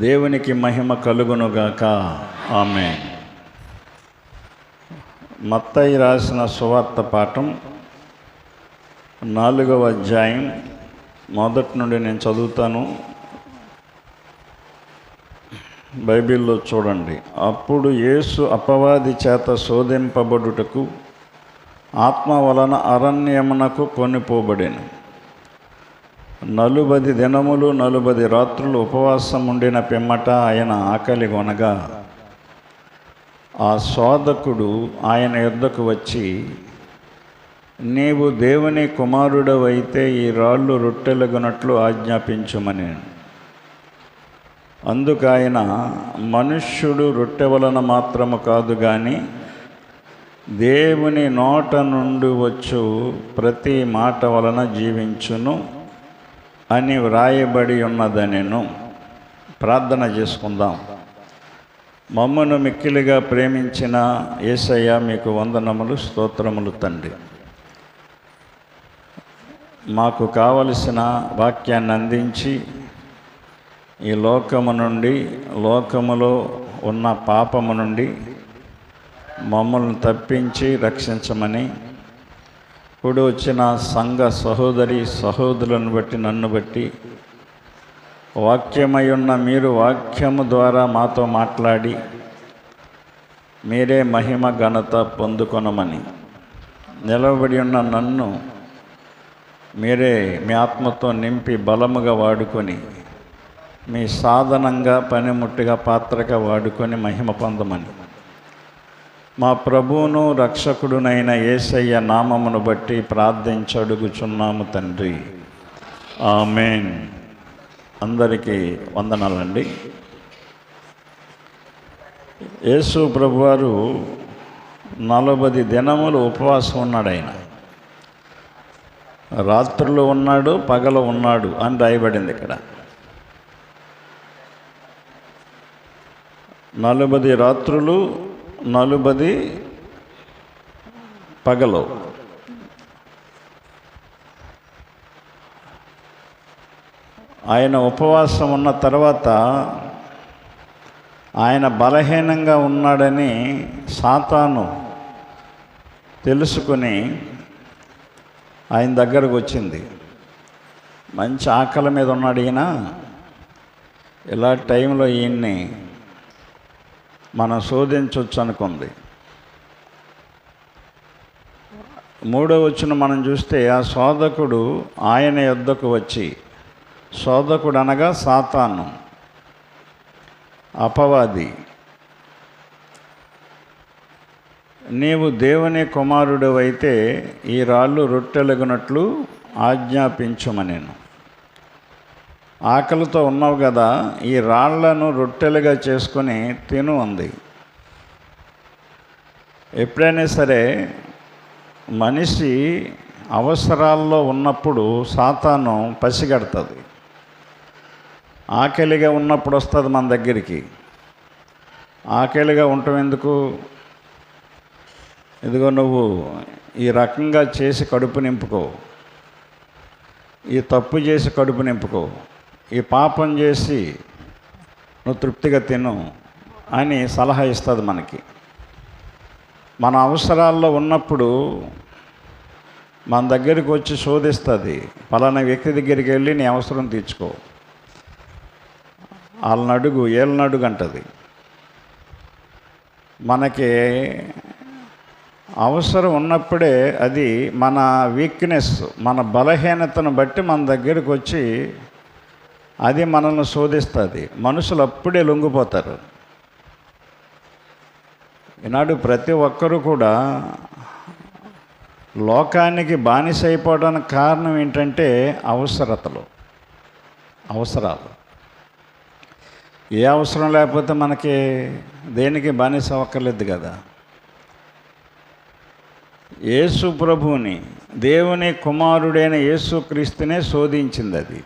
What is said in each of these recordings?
దేవునికి మహిమ కలుగునుగాక. ఆమేన్. మత్తయి రాసిన సువార్త పాఠం 4వ అధ్యాయం మొదటి నుండి నేను చదువుతాను. బైబిల్లో చూడండి. అప్పుడు యేసు అపవాది చేత శోధింపబడుటకు ఆత్మ వలన అరణ్యమునకు కొనిపోబడెను. 40 దినములు 40 రాత్రులు ఉపవాసం ఉండిన పిమ్మట ఆయన ఆకలి కొనగా ఆ శోధకుడు ఆయన యొద్దకు వచ్చి, నీవు దేవుని కుమారుడవైతే ఈ రాళ్ళు రొట్టెలగునట్లు ఆజ్ఞాపించుమని. అందుకు ఆయన, మనుష్యుడు రొట్టె వలన మాత్రము కాదు గాని దేవుని నోట నుండి వచ్చు ప్రతి మాట వలన జీవించును అని వ్రాయబడి ఉన్నదనెను. ప్రార్థన చేసుకుందాం. మమ్మను మిక్కిలిగా ప్రేమించిన యేసయ్య, మీకు వందనములు, స్తోత్రములు తండ్రి. మాకు కావలసిన వాక్యాన్ని అందించి ఈ లోకము నుండి, లోకములో ఉన్న పాపము నుండి మమ్మల్ని తప్పించి రక్షించమని, ఇప్పుడు వచ్చిన సంఘ సహోదరి సహోదరులను బట్టి, నన్ను బట్టి, వాక్యమై ఉన్న మీరు వాక్యము ద్వారా మాతో మాట్లాడి మీరే మహిమ ఘనత పొందుకొనమని, నిలబడి ఉన్న నన్ను మీరే మీ ఆత్మతో నింపి బలముగా వాడుకొని, మీ సాధనంగా, పనిముట్టుగా, పాత్రగా వాడుకొని మహిమ పొందమని మా ప్రభువును రక్షకుడునైన యేసయ్య నామమును బట్టి ప్రార్థించడుగుచున్నాము తండ్రి. ఆమేన్. అందరికీ వందనాలండి. యేసు ప్రభువారు 40 దినములు ఉపవాసం ఉన్నాడు. ఆయన రాత్రులు ఉన్నాడు, పగలు ఉన్నాడు అని రాయబడింది ఇక్కడ. 40 రాత్రులు 40 పగలు. ఆయన ఉపవాసం ఉన్న తర్వాత ఆయన బలహీనంగా ఉన్నాడని సాతాను తెలుసుకుని ఆయన దగ్గరకు వచ్చింది. మంచి ఆకలి మీద ఉన్నాడు ఈయన, ఇలా టైంలో ఈయన్ని మనం శోధించవచ్చు అనుకుంది. 3వ వచనం మనం చూస్తే, ఆ శోధకుడు ఆయన యొద్దకు వచ్చి, శోధకుడు అనగా సాతాను, అపవాది, నీవు దేవుని కుమారుడవైతే ఈ రాళ్ళు రొట్టెలగునట్లు ఆజ్ఞాపించుమనెను. ఆకలితో ఉన్నావు కదా, ఈ రాళ్లను రొట్టెలుగా చేసుకొని తిను అంది. ఎప్పుడైనా సరే మనిషి అవసరాల్లో ఉన్నప్పుడు సాతాను పసిగడుతుంది. ఆకలిగా ఉన్నప్పుడు వస్తుంది మన దగ్గరికి. ఆకలిగా ఉండటం ఎందుకు? ఇదిగో నువ్వు ఈ రకంగా చేసి కడుపు నింపుకో, ఈ తప్పు చేసి కడుపు నింపుకో, ఈ పాపం చేసి నువ్వు తృప్తిగా తిను అని సలహా ఇస్తుంది మనకి. మన అవసరాల్లో ఉన్నప్పుడు మన దగ్గరికి వచ్చి శోధిస్తుంది. పలానా వ్యక్తి దగ్గరికి వెళ్ళి నీ అవసరం తీర్చుకో, వాళ్ళని అడుగు, ఏళ్ళని అడుగు అంటది. మనకి అవసరం ఉన్నప్పుడే అది మన వీక్నెస్, మన బలహీనతను బట్టి మన దగ్గరికి వచ్చి అది మనల్ని శోధిస్తుంది. మనుషులు అప్పుడే లొంగిపోతారు. ఈనాడు ప్రతి ఒక్కరూ కూడా లోకానికి బానిస అయిపోవడానికి కారణం ఏంటంటే అవసరాలు. ఏ అవసరం లేకపోతే మనకి దేనికి బానిస అవ్వక్కర్లేదు కదా. యేసు ప్రభువుని, దేవుని కుమారుడైన యేసు క్రీస్తునే శోధించింది అది.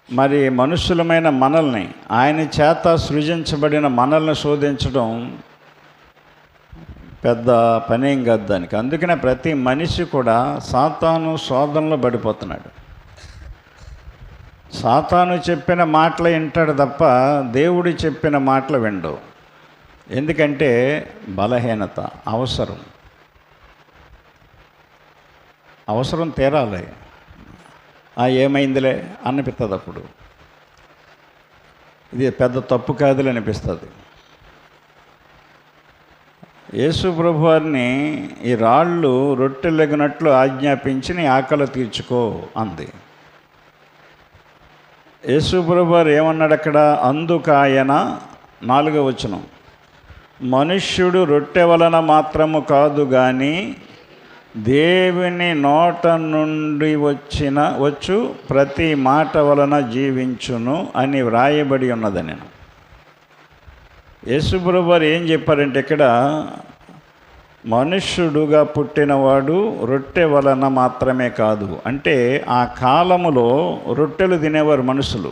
మరి మనుషులమైన మనల్ని, ఆయన చేత సృజించబడిన మనల్ని శోధించడం పెద్ద పనేం కాదు దానికి. అందుకనే ప్రతి మనిషి కూడా సాతాను శోధనలో పడిపోతున్నాడు. సాతాను చెప్పిన మాటలు వింటాడు తప్ప దేవుడు చెప్పిన మాటలు వినడు. ఎందుకంటే బలహీనత, అవసరం తీరాలి. ఏమైందిలే అనిపిస్తుంది. అప్పుడు ఇది పెద్ద తప్పు కాదులే అనిపిస్తుంది. యేసు ప్రభువారిని ఈ రాళ్ళు రొట్టెలెగినట్లు ఆజ్ఞాపించి నీ ఆకలి తీర్చుకో అంది. యేసు ప్రభువారు ఏమన్నాడు అక్కడ? అందుకాయన 4వ వచనం, మనుష్యుడు రొట్టె వలన మాత్రము కాదు కానీ దేవుని నోట నుండి వచ్చు ప్రతి మాట వలన జీవించును అని వ్రాయబడి ఉన్నదని. యేసు ప్రభువారు ఏం చెప్పారంటే ఇక్కడ, మనుష్యుడుగా పుట్టినవాడు రొట్టె వలన మాత్రమే కాదు. అంటే ఆ కాలములో రొట్టెలు తినేవారు మనుషులు.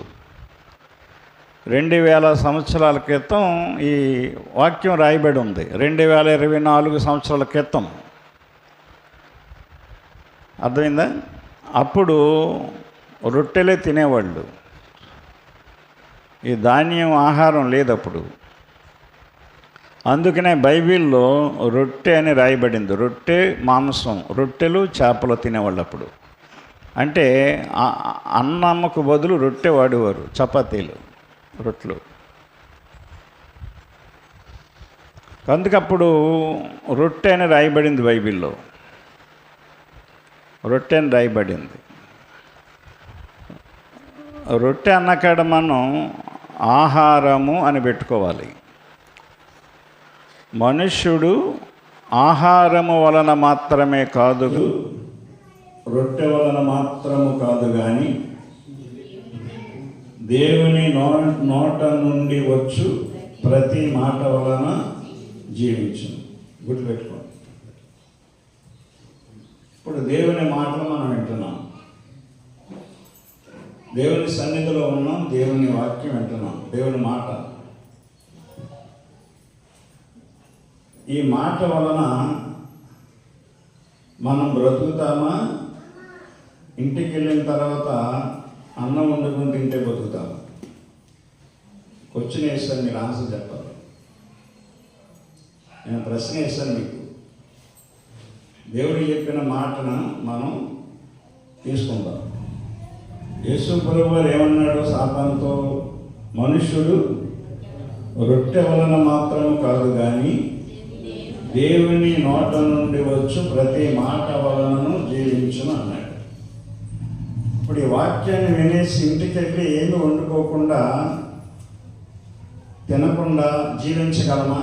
2000 సంవత్సరాల క్రితం ఈ వాక్యం రాయబడి ఉంది. 2024 సంవత్సరాల క్రితం. అర్థమైందా? అప్పుడు రొట్టెలే తినేవాళ్ళు. ఈ ధాన్యం ఆహారం లేదు అప్పుడు. అందుకనే బైబిల్లో రొట్టె అని రాయబడింది. రొట్టె మాంసం, రొట్టెలు చేపలు తినేవాళ్ళు అప్పుడు. అంటే అన్నమ్మకు బదులు రొట్టె వాడేవారు, చపాతీలు, రొట్టెలు. అందుకప్పుడు రొట్టె అని రాయబడింది బైబిల్లో. రొట్టె అని రాయబడింది. రొట్టె అన్నకాడ మనం ఆహారము అని పెట్టుకోవాలి. మనుష్యుడు ఆహారము వలన మాత్రమే కాదు, రొట్టె వలన మాత్రము కాదు కానీ దేవుని నోట నుండి వచ్చు ప్రతి మాట వలన జీవించును. గుర్తుపెట్టుకోండి. ఇప్పుడు దేవుని మాటలు మనం వింటున్నాం, దేవుని సన్నిధిలో ఉన్నాం, దేవుని వాక్యం వింటున్నాం, దేవుని మాట. ఈ మాట వలన మనం బ్రతుకుతామా? ఇంటికి వెళ్ళిన తర్వాత అన్నం వండుకొని తింటే బతుకుతామా? క్వశ్చన్ వేస్తాను, మీరు ఆన్సర్ చెప్పాలి. నేను ప్రశ్న వేస్తాను మీకు. దేవుడు చెప్పిన మాటను మనం తీసుకుందాం. యేసు ప్రభువారు ఏమన్నాడు సాతానుతో? మనుష్యుడు రొట్టె వలన మాత్రము కాదు కానీ దేవుని నోట నుండి వచ్చు ప్రతి మాట వలనను జీవించును అన్నాడు. ఇప్పుడు ఈ వాక్యాన్ని వినేసి ఇంటికి వెళ్ళి ఏమి వండుకోకుండా తినకుండా జీవించగలమా?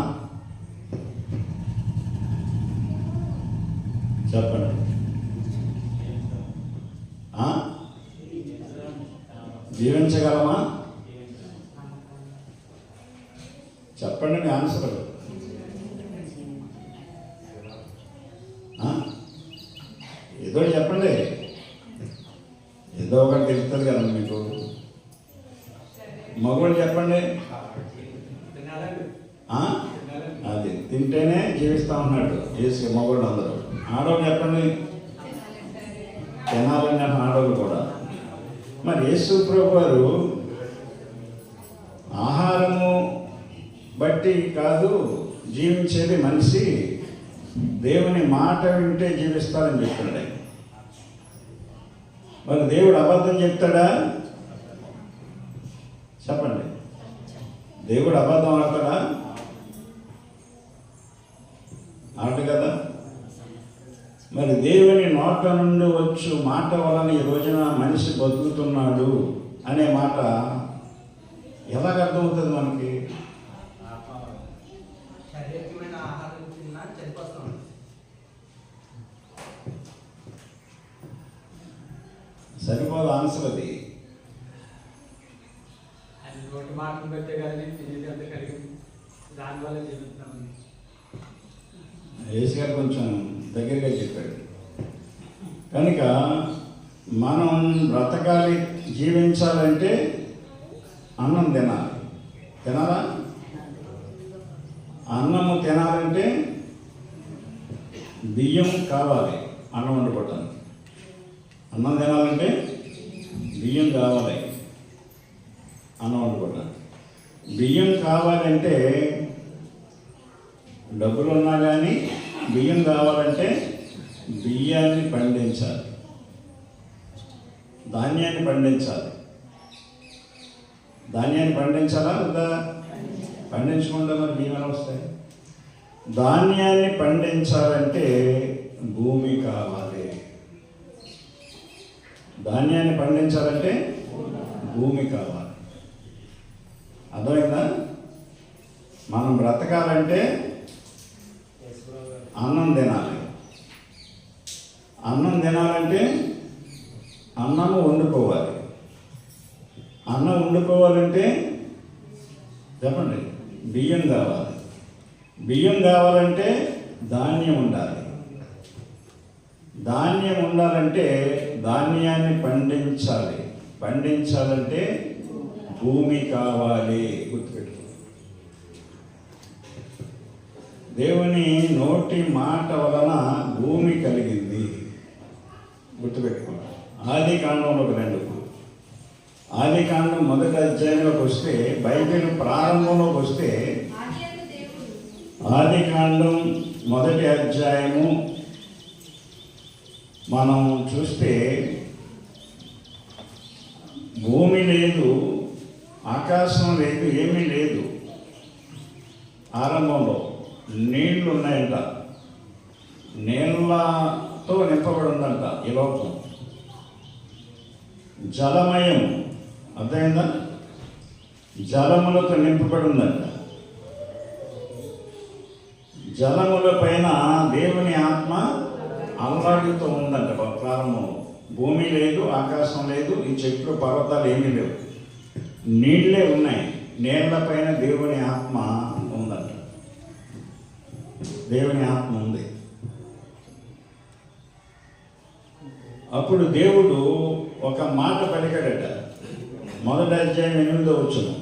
చెప్పండి. జీవించగలమా? చెప్పండి మీ ఆన్సర్. ఏదో చెప్పండి, ఏదో ఒకటి తెలుస్తుంది కదా మీకు. మగవాళ్ళు చెప్పండి. అది తింటేనే జీవిస్తా ఉన్నాడు యేసు మగవాళ్ళు అందరూ. ఆడవాళ్ళు చెప్పండి, తినాలని ఆడవాళ్ళు కూడా. మరి యేసు ప్రభువారు ఆహారము బట్టి కాదు జీవించేది మనిషి, దేవుని మాట వింటే జీవిస్తారని చెప్తున్నాడు. మరి దేవుడు అబద్ధం చెప్తాడా? చెప్పండి. దేవుడు అబద్ధం ఆడతాడా? ఆడు కదా. మరి దేవుని నోట నుండి వచ్చు మాట వలన ఈ రోజున మనిషి బతుకుతున్నాడు అనే మాట ఎలాగ అర్థమవుతుంది మనకి? సరిపోదు ఆన్సర్ అది. యేసు గారు కొంచెం దగ్గరగా చెప్పాడు. కనుక మనం బ్రతకాలి, జీవించాలంటే అన్నం తినాలి. తినాలా? అన్నము తినాలంటే బియ్యం కావాలి. అన్నం వండుకోవటానికి అన్నం తినాలంటే బియ్యం కావాలి. అన్నం వండుకోవడానికి. బియ్యం కావాలంటే డబ్బులు ఉన్నా కానీ బియ్యం కావాలంటే బియ్యాన్ని పండించాలి, ధాన్యాన్ని పండించాలి. ధాన్యాన్ని పండించాలా వద్దా? పండించకుండా మరి బియ్యం ఎలా వస్తాయి? ధాన్యాన్ని పండించాలంటే భూమి కావాలి. ధాన్యాన్ని పండించాలంటే భూమి కావాలి. అర్థమైందా? మనం బ్రతకాలంటే అన్నం తినాలి. అన్నం తినాలంటే అన్నము వండుకోవాలి. అన్నం వండుకోవాలంటే చెప్పండి బియ్యం కావాలి. బియ్యం కావాలంటే ధాన్యం ఉండాలి. ధాన్యం ఉండాలంటే ధాన్యాన్ని పండించాలి. పండించాలంటే భూమి కావాలి. గుర్తుపెట్టుకో. దేవుని నోటి మాట వలన భూమి కలిగింది. గుర్తుపెట్టుకో. ఆది కాండంలోకి రండి. ఆది కాండం మొదటి అధ్యాయంలోకి వస్తే, బైబిల్ ప్రారంభంలోకి వస్తే, ఆది కాండం మొదటి అధ్యాయము మనం చూస్తే భూమి లేదు, ఆకాశం లేదు, ఏమీ లేదు. ఆరంభంలో నీళ్లు ఉన్నాయంట, నీళ్ళతో నింపబడి ఉందంట ఈ లోకం. జలమయం, అర్థమైందా? జలములతో నింపబడి ఉందంట. జలముల పైన దేవుని ఆత్మ అల్లాడుతూ ఉందంట ప్రారంభంలో. భూమి లేదు, ఆకాశం లేదు, ఈ చెట్లు పర్వతాలు ఏమీ లేవు, నీళ్ళే ఉన్నాయి. నీళ్ల పైన దేవుని ఆత్మ ఉందంట. దేవుని ఆత్మ ఉంది. అప్పుడు దేవుడు ఒక మాట పలికాడట. మొదటి అధ్యాయం 8వ వచనం,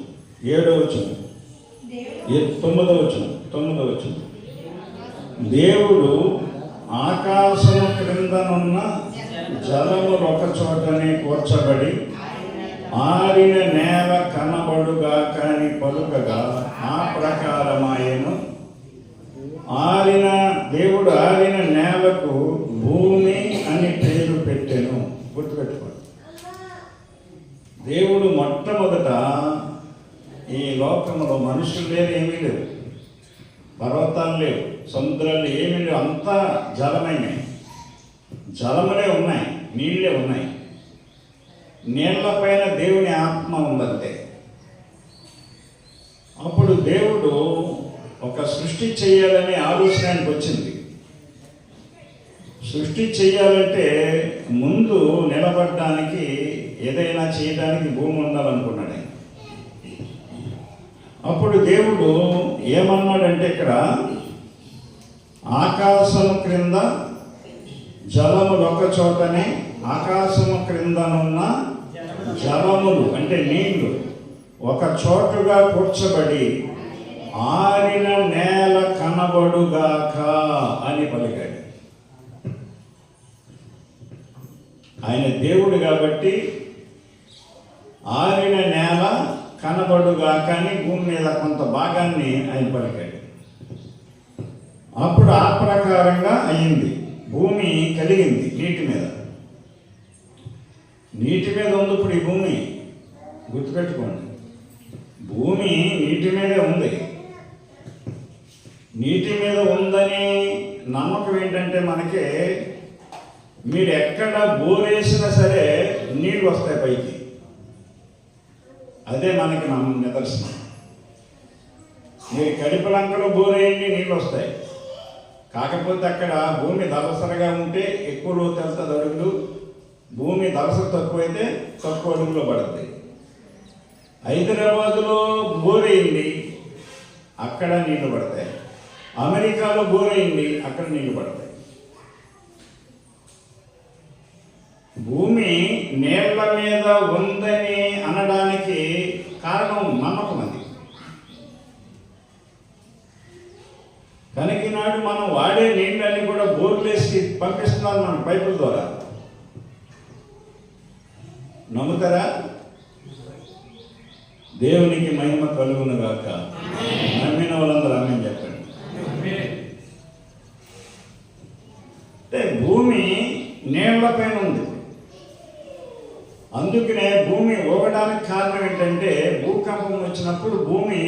7వ వచనం, 9వ వచనం, 9వ వచనం. దేవుడు ఆకాశం క్రిందనున్న జలములు ఒక చోటనే కూర్చబడి ఆరిన నేల కనబడుగా కాని పలుకగా ఆ ప్రకారమాయను. దేవుడు ఆరిన నేలకు భూమి అని పేరు పెట్టెను. గుర్తుపెట్టుకోండి. దేవుడు మొట్టమొదట ఈ లోకంలో మనుషులు లేరు, ఏమీ లేవు, పర్వతాలు లేవు, సముద్రాలు ఏమీ లేవు, అంతా జలమైనవి. జలములే ఉన్నాయి, నీళ్ళే ఉన్నాయి. నీళ్ల పైన దేవుని ఆత్మ ఉందంతే. అప్పుడు దేవుడు ఒక సృష్టి చేయాలనే ఆలోచనకి వచ్చింది. సృష్టి చేయాలంటే ముందు నిలబడడానికి, ఏదైనా చేయడానికి భూమి ఉండాలనుకున్నాడు. అప్పుడు దేవుడు ఏమన్నాడంటే, ఇక్కడ ఆకాశం క్రింద జలములు ఒక చోటనే, ఆకాశము క్రిందనున్న జలములు అంటే నీళ్లు ఒక చోటుగా కూర్చబడి ఆరిన నేల కనబడుగాక అని పలికాడు. ఆయన దేవుడు కాబట్టి ఆరిన నేల కనబడుగాక అని భూమి మీద కొంత భాగాన్ని ఆయన పలికాడు. అప్పుడు ఆ ప్రకారంగా అయింది. భూమి కలిగింది నీటి మీద. నీటి మీద ఉంది ఇప్పుడు ఈ భూమి. గుర్తుపెట్టుకోండి, భూమి నీటి మీదే ఉంది. నీటి మీద ఉందని నమ్మకం ఏంటంటే, మనకి మీరు ఎక్కడ బోరేసినా సరే నీళ్ళు వస్తాయి పైకి. అదే మనకి నిదర్శనం. మీరు కడిపలంకలో బోరేయండి, నీళ్ళు వస్తాయి. కాకపోతే అక్కడ భూమి దళసరగా ఉంటే ఎక్కువ లోతు వెళ్తుంది అడుగులు, భూమి దళసర తక్కువైతే తక్కువ అడుగులో పడుతుంది. హైదరాబాదులో బోరేయండి, అక్కడ నీళ్లు పడతాయి. అమెరికాలో బోరేయండి, అక్కడ నీళ్లు పడతాయి. భూమి నీళ్ల మీద ఉందని అనడానికి కారణం నమ్మకం. అది కనుక ఈనాడు మనం వాడే నీళ్ళని కూడా బోర్లేసి పంపిస్తున్నారు మనం పైపుల ద్వారా. నమ్ముతారా? దేవునికి మహిమ కలుగును గాక. నమ్మిన వాళ్ళందరూ ఆమేన్ చెప్పండి. అంటే భూమి నీళ్లపైన ఉంది. అందుకనే భూమి ఊగడానికి కారణం ఏంటంటే భూకంపం వచ్చినప్పుడు భూమి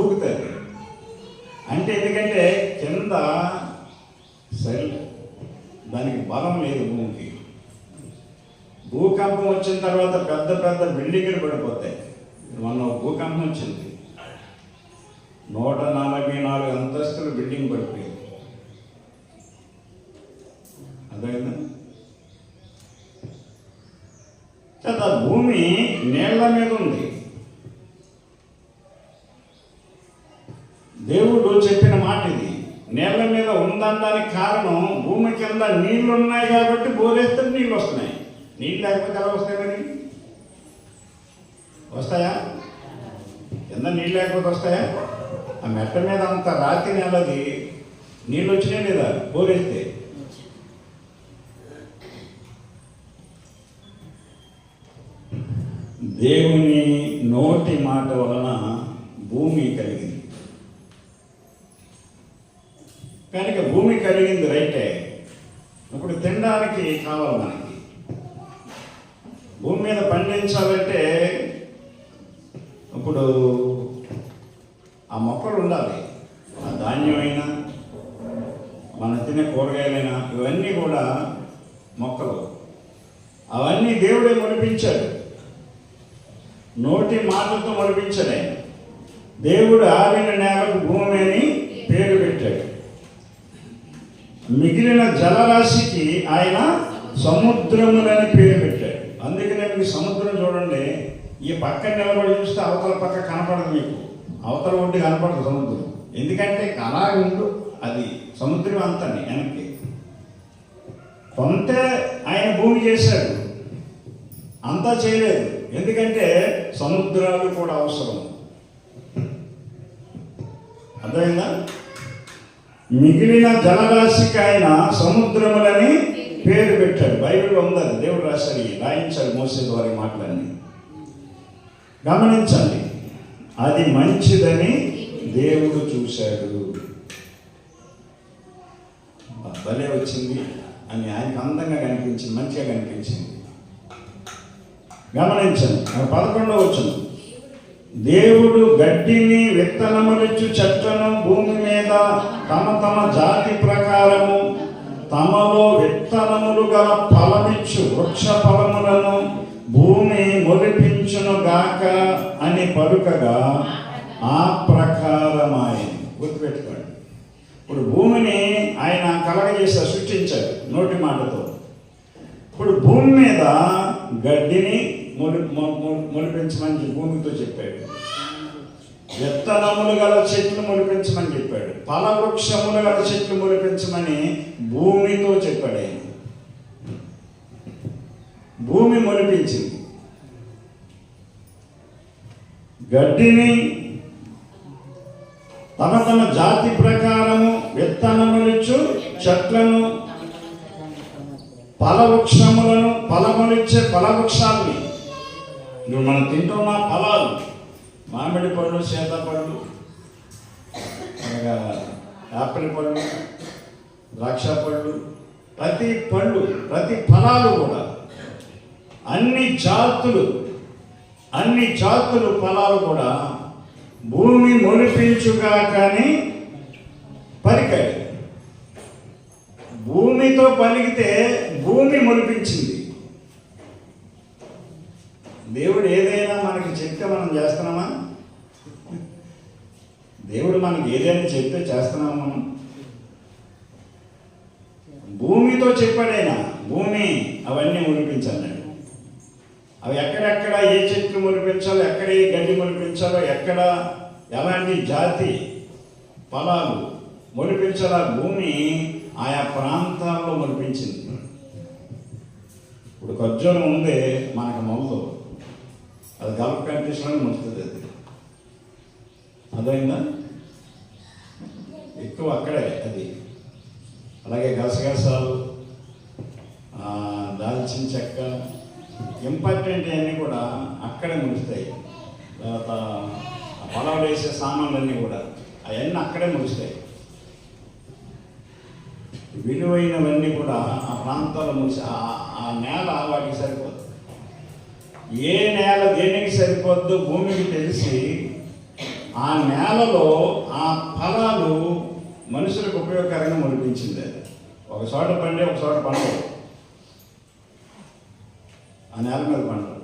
ఊగుతుంది. అంటే ఎందుకంటే కింద సరి దానికి బలం లేదు భూమికి. భూకంపం వచ్చిన తర్వాత పెద్ద పెద్ద బిల్డింగ్లు పడిపోతాయి. మొన్న భూకంపం వచ్చింది, 144 అంతస్తుల బిల్డింగ్ పడిపోయింది. అర్థమైందా? భూమి నీళ్ల మీద ఉంది. దేవుడు చెప్పిన మాట ఇది. నీళ్ల మీద ఉందనడానికి కారణం భూమి కింద నీళ్లు ఉన్నాయి కాబట్టి బోరేస్తే నీళ్ళు వస్తున్నాయి. నీళ్ళు లేకపోతే ఎలా వస్తాయి? మరి వస్తాయా? కింద నీళ్ళు లేకపోతే వస్తాయా? ఆ మెట్ట మీద అంత రాతి నెలది నీళ్ళు వచ్చినాయి లేదా బోరేస్తే? దేవుని నోటి మాట వలన భూమి కలిగింది. కనుక భూమి కలిగింది రైటే. ఇప్పుడు తినడానికి కావాలి మనకి. భూమి మీద పండించాలంటే ఇప్పుడు ఆ మొక్కలు ఉండాలి. ఆ ధాన్యమైనా మన తినే కూరగాయలైనా ఇవన్నీ కూడా మొక్కలు. అవన్నీ దేవుడే మొలిపించాడు. నోటి మాటలతో మొలిపించాడు ఆయన. దేవుడు ఆరిన నేలకు భూమి అని పేరు పెట్టాడు. మిగిలిన జలరాశికి ఆయన సముద్రములని పేరు పెట్టాడు. అందుకనే మీకు సముద్రం చూడండి, ఈ పక్కన నిలబడి చూస్తే అవతల పక్క కనపడదు. మీకు అవతల ఒడ్డు కనపడదు సముద్రం. ఎందుకంటే అలా ఉండు అది సముద్రం అంతా వెనక్కి. కొంత ఆయన భూమి చేశాడు, అంతా చేయలేదు. ఎందుకంటే సముద్రాలు కూడా అవసరం. అర్థమైందా? మిగిలిన జలరాశికి ఆయన సముద్రములని పేరు పెట్టాడు. బైబిల్లో ఉంది, దేవుడు రాశాడు, రాయించాడు మోసే ద్వారా మాటలన్నీ. గమనించండి, అది మంచిదని దేవుడు చూశాడు. భలే వచ్చింది అని ఆయనకు అందంగా కనిపించింది, మంచిగా కనిపించింది. గమనించండి 11వ వచనం. దేవుడు గడ్డిని విత్తనములిచ్చు చెట్లను భూమి మీద తమ తమ జాతి ప్రకారము తమలో విత్తనములు గల ఫలమిచ్చు వృక్ష ఫలములను భూమి మొలిపించును గాక అని పలుకగా ఆ ప్రకారమాయను. గుర్తుపెట్టుకోండి, ఇప్పుడు భూమిని ఆయన కలగజేసి సృష్టించాడు నోటి మాటతో. ఇప్పుడు భూమి మీద గడ్డిని మొలిపించమని భూమితో చెప్పాడు. విత్తనములు గల చెట్లు మొలిపించమని చెప్పాడు. ఫలవృక్షములు గల చెట్లు మొలిపించమని భూమితో చెప్పాడు ఆయన. భూమి మొలిపించింది. గడ్డిని తమ తమ జాతి ప్రకారము విత్తనములిచ్చు చెట్లను ఫలవృక్షములను ఫలములిచ్చే ఫలవృక్షాలని నువ్వు మనం తింటున్న ఫలాలు, మామిడి పళ్ళు, సీతాపళ్ళు, యాపిల్ పళ్ళు, ద్రాక్ష పళ్ళు, ప్రతి పళ్ళు ప్రతి ఫలాలు కూడా అన్ని జాతులు ఫలాలు కూడా భూమి మొలిపించుగా కానీ పలికాడు. భూమితో పలికితే భూమి మొలిపించింది. దేవుడు ఏదైనా మనకి చెప్తే మనం చేస్తున్నామా? దేవుడు మనకి ఏదైనా చెప్తే చేస్తున్నామా మనం? భూమితో చెప్పాడైనా, భూమి అవన్నీ మొలిపించన్నాడు. అవి ఎక్కడెక్కడ ఏ చెట్లు మొలిపించాలో, ఎక్కడ ఏ గడ్డి మొలిపించాలో, ఎక్కడ ఎలాంటి జాతి ఫలాలు మొలిపించాలో భూమి ఆయా ప్రాంతాల్లో మొలిపించింది. ఇప్పుడు ఖర్జూరం ఉంది మనకు మొలదు, అది గల్ఫ్ కంట్రీస్లోనే మొలుస్తుంది. అది అదైందా? ఎక్కువ అక్కడే అది. అలాగే గసగసాలు, దాల్చిన చెక్క, ఇంపార్టెంట్ అన్నీ కూడా అక్కడే మొలుస్తాయి. తర్వాత పొలాలు వేసే సామాన్లన్నీ కూడా అవన్నీ అక్కడే ముగిస్తాయి. విలువైనవన్నీ కూడా ఆ ప్రాంతాల్లో ముగిసి ఆ నేల వాటికి సరిపోదు. ఏ నేల దేనికి సరిపోద్దో భూమికి తెలిసి ఆ నేలలో ఆ ఫలాలు మనుషులకు ఉపయోగకరంగా మొలిపించింది. ఒక చోట పండే ఒక చోట పండవు, ఆ నేల మీద పండవు.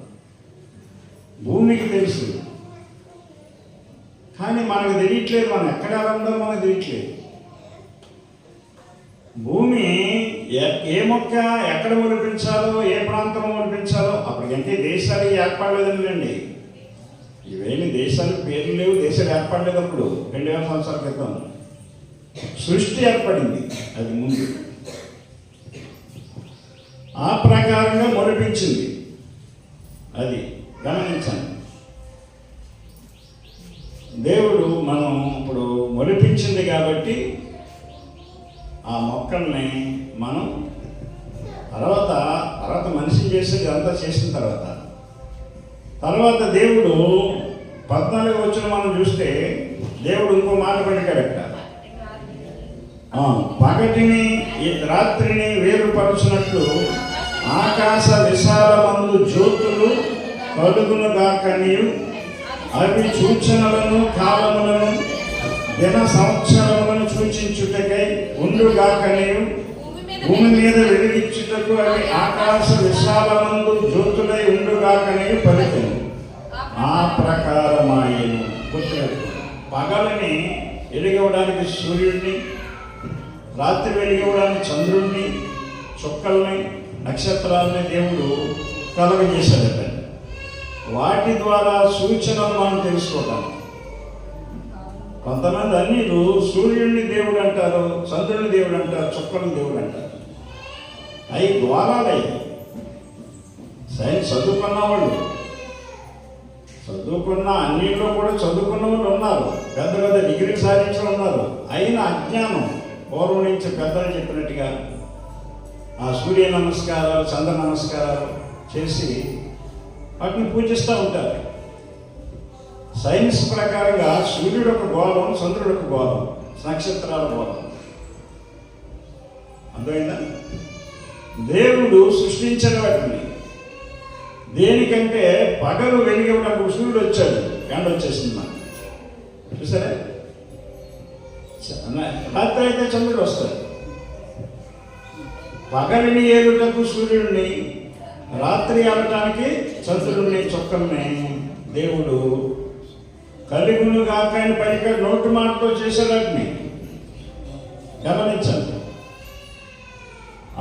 భూమికి తెలుసు, కానీ మనకు తెలియట్లేదు. మనం ఎక్కడ ఉందో మనకు తెలియట్లేదు. భూమి ఏ మొక్క ఎక్కడ మొలిపించాలో, ఏ ప్రాంతంలో మొలిపించాలో అప్పటికంటే దేశాలు ఏర్పడలేదండి. ఇవేమి దేశాలకు పేర్లు లేవు, దేశాలు ఏర్పడలేదు. అప్పుడు 2000 సంవత్సరాల క్రితం సృష్టి ఏర్పడింది. అది ముందు ఆ ప్రకారంగా మొలిపించింది. అది గమనించండి. దేవుడు మనం ఇప్పుడు మొలిపించింది కాబట్టి ఆ మొక్కల్ని మనం తర్వాత మనిషి చేసేది అంతా చేసిన తర్వాత దేవుడు 14వ వచనం మనం చూస్తే దేవుడు ఇంకో మాట పలికాడట. పగటిని రాత్రిని వేరుపరుచినట్లు ఆకాశ విశాలమందు జ్యోతులు కలుగును గాకనియు అవి సూచనలను కాలములను దిన సంవత్సరములను సూచించుటకై ఉండుగాకనియు భూమి మీద వెలిగించుటకు అవి ఆకాశ విశాలమందు జ్యోతులై ఉండుగాకనియు పలికెను. ఆ ప్రకారమాయెను. పగలని వెలిగివ్వడానికి సూర్యుడిని, రాత్రి వెలిగివ్వడానికి చంద్రుడిని, చుక్కల్ని, నక్షత్రాలని దేవుడు కలుగజేశాడట. వాటి ద్వారా సూచనలు మనం తెలుసుకోవటానికి. కొంతమంది అన్నిలు సూర్యుడిని దేవుడు అంటారు, చంద్రుని దేవుడు అంటారు, చుక్కని దేవుడు అంటారు. అవి ద్వారాలయ్యి. సైన్స్ చదువుకున్న వాళ్ళు, అన్నింటిలో కూడా చదువుకున్న వాళ్ళు ఉన్నారు, పెద్ద పెద్ద డిగ్రీలు సాధించిన ఉన్నారు. అయినా అజ్ఞానం పూర్వం నుంచి పెద్దలు చెప్పినట్టుగా ఆ సూర్య నమస్కారాలు, చంద్ర నమస్కారాలు చేసి వాటిని పూజిస్తూ ఉంటారు. సైన్స్ ప్రకారంగా సూర్యుడు ఒక గోళం, చంద్రుడు ఒక గోళం, నక్షత్రాల గోళం. అర్థమైందా? దేవుడు సృష్టించిన వాటిని దేనికంటే పగలు వెలిగివ్వడానికి సూర్యుడు వచ్చాడు, ఎండ వచ్చేసింది మనకు. చూసారా? రాత్రి అయితే చంద్రుడు వస్తాడు. పగలిని ఏలుటకు సూర్యుడిని, రాత్రి ఆడటానికి చంద్రుడిని, చుక్కల్ని దేవుడు కలుగును గాక అని పలికాడు. నోటు మాటతో చేసేవాటిని గమనించండి.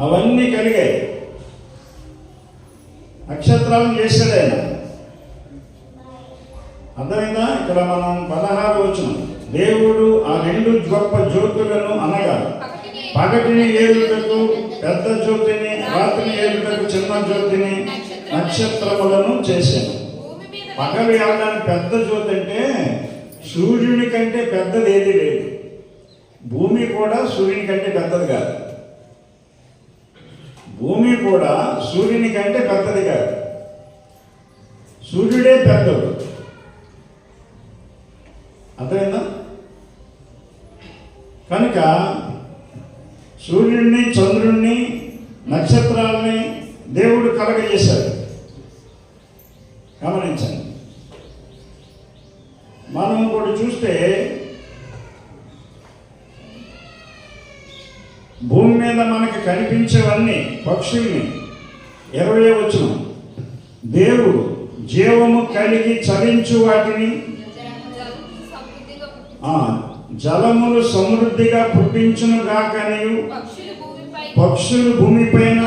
అవన్నీ కలిగాయి. నక్షత్రాలను చేశాడు ఆయన. అర్థమైందా? ఇక్కడ మనం 16 వచనం, దేవుడు ఆ 2 గొప్ప జ్యోతులను అనగా పగటిని ఏలుటకు పెద్ద జ్యోతిని, రాత్రిని ఏలుటకు చిన్న జ్యోతిని, నక్షత్రములను చేశాను. పగలు ఏడడానికి పెద్ద జ్యోతి అంటే సూర్యుని కంటే పెద్దది ఏది లేదు. భూమి కూడా సూర్యుని కంటే పెద్దది కాదు. భూమి కూడా సూర్యుని కంటే పెద్దది కాదు. సూర్యుడే పెద్దడు. అర్థమైందా? కనుక సూర్యుడిని, చంద్రుణ్ణి, నక్షత్రాలని దేవుడు కలగజేశాడు. గమనించండి. మనం కూడా చూస్తే భూమి మీద మనకి కనిపించేవన్నీ పక్షుల్ని 20వ వచనం, దేవుడు జీవము కలిగి చలించు వాటిని, జలములు సమృద్ధిగా పుట్టించును గాకనియు పక్షులు భూమిపైన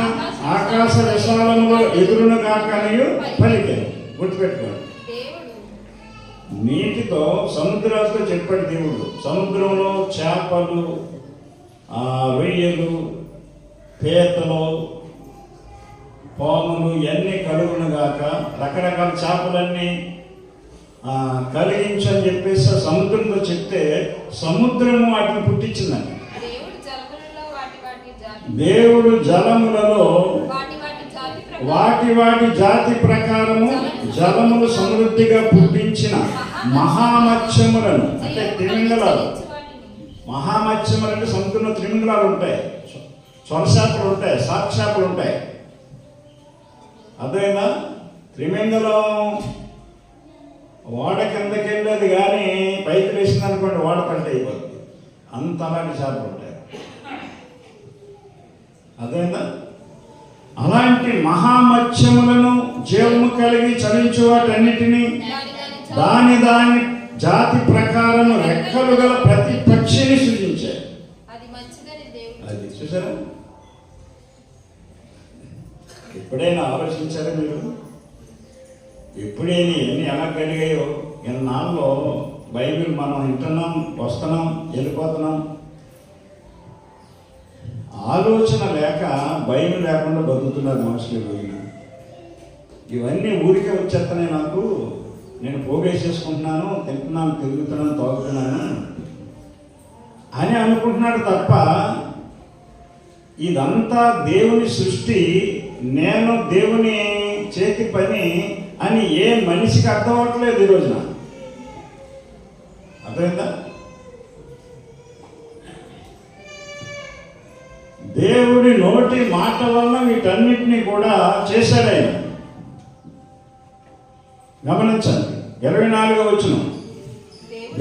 ఆకాశ విశాలంలో ఎదురును గాకనియు పలికారు. గుర్తుపెట్టుకోండి. నీటితో, సముద్రాలతో చెప్పాడు దేవుడు. సముద్రంలో చేపలు, రొయ్యలు, పీతలు, పాములు ఇవన్నీ కలుగును గాక, రకరకాల చేపలన్నీ కలిగించని చెప్పేసి సముద్రంతో చెప్తే సముద్రము వాటిని పుట్టించిందండి. దేవుడు జలములలో వాటి వాటి జాతి ప్రకారము జలములు సమృద్ధిగా పుట్టించిన మహామత్స్యములను, అంటే తిమింగలాలు. మహామత్స్యములు అంటే సముద్రంలో తిమింగలాలు ఉంటాయి, సొరచేపలు ఉంటాయి, సాక్షేపలు ఉంటాయి. అదేనా త్రిమింగలం ఓడ కిందకి వెళ్ళేది కానీ పైకి వేసింది అనుకోండి ఓడ పంట అయిపోతుంది. అంత అలాంటి చేపలు ఉంటాయి. అదేనా అలాంటి మహామత్స్యములను జీవము కలిగి చలించు వాటన్నిటినీ దాని దాని జాతి ప్రకారము రెక్కలు గల ప్రతి పక్షిని సృజించారు. అది చూసారా? ఎప్పుడైనా ఆలోచించారా మీరు? ఎప్పుడైనా ఎన్ని ఎలా కలిగాయో? ఎన్నాళ్ళు బైబిల్ మనం వింటున్నాం, వస్తున్నాం, వెళ్ళిపోతున్నాం. ఆలోచన లేక బైబిల్ లేకుండా బతుకుతున్నారు మనుషులు. పోయిన ఇవన్నీ ఊరికే వచ్చేస్తున్నాయి నాకు. నేను పోగేసేసుకుంటున్నాను, తింటున్నాను, తిరుగుతున్నాను, తాగుతున్నాను అని అనుకుంటున్నాడు తప్ప ఇదంతా దేవుని సృష్టి, నేను దేవుని చేతి పని అని ఏ మనిషికి అర్థం అవ్వట్లేదు ఈ రోజున. అర్థమైందా? దేవుడి నోటి మాట వల్ల వీటన్నిటినీ కూడా చేశాడు ఆయన. గమనించండి 24వ వచనం.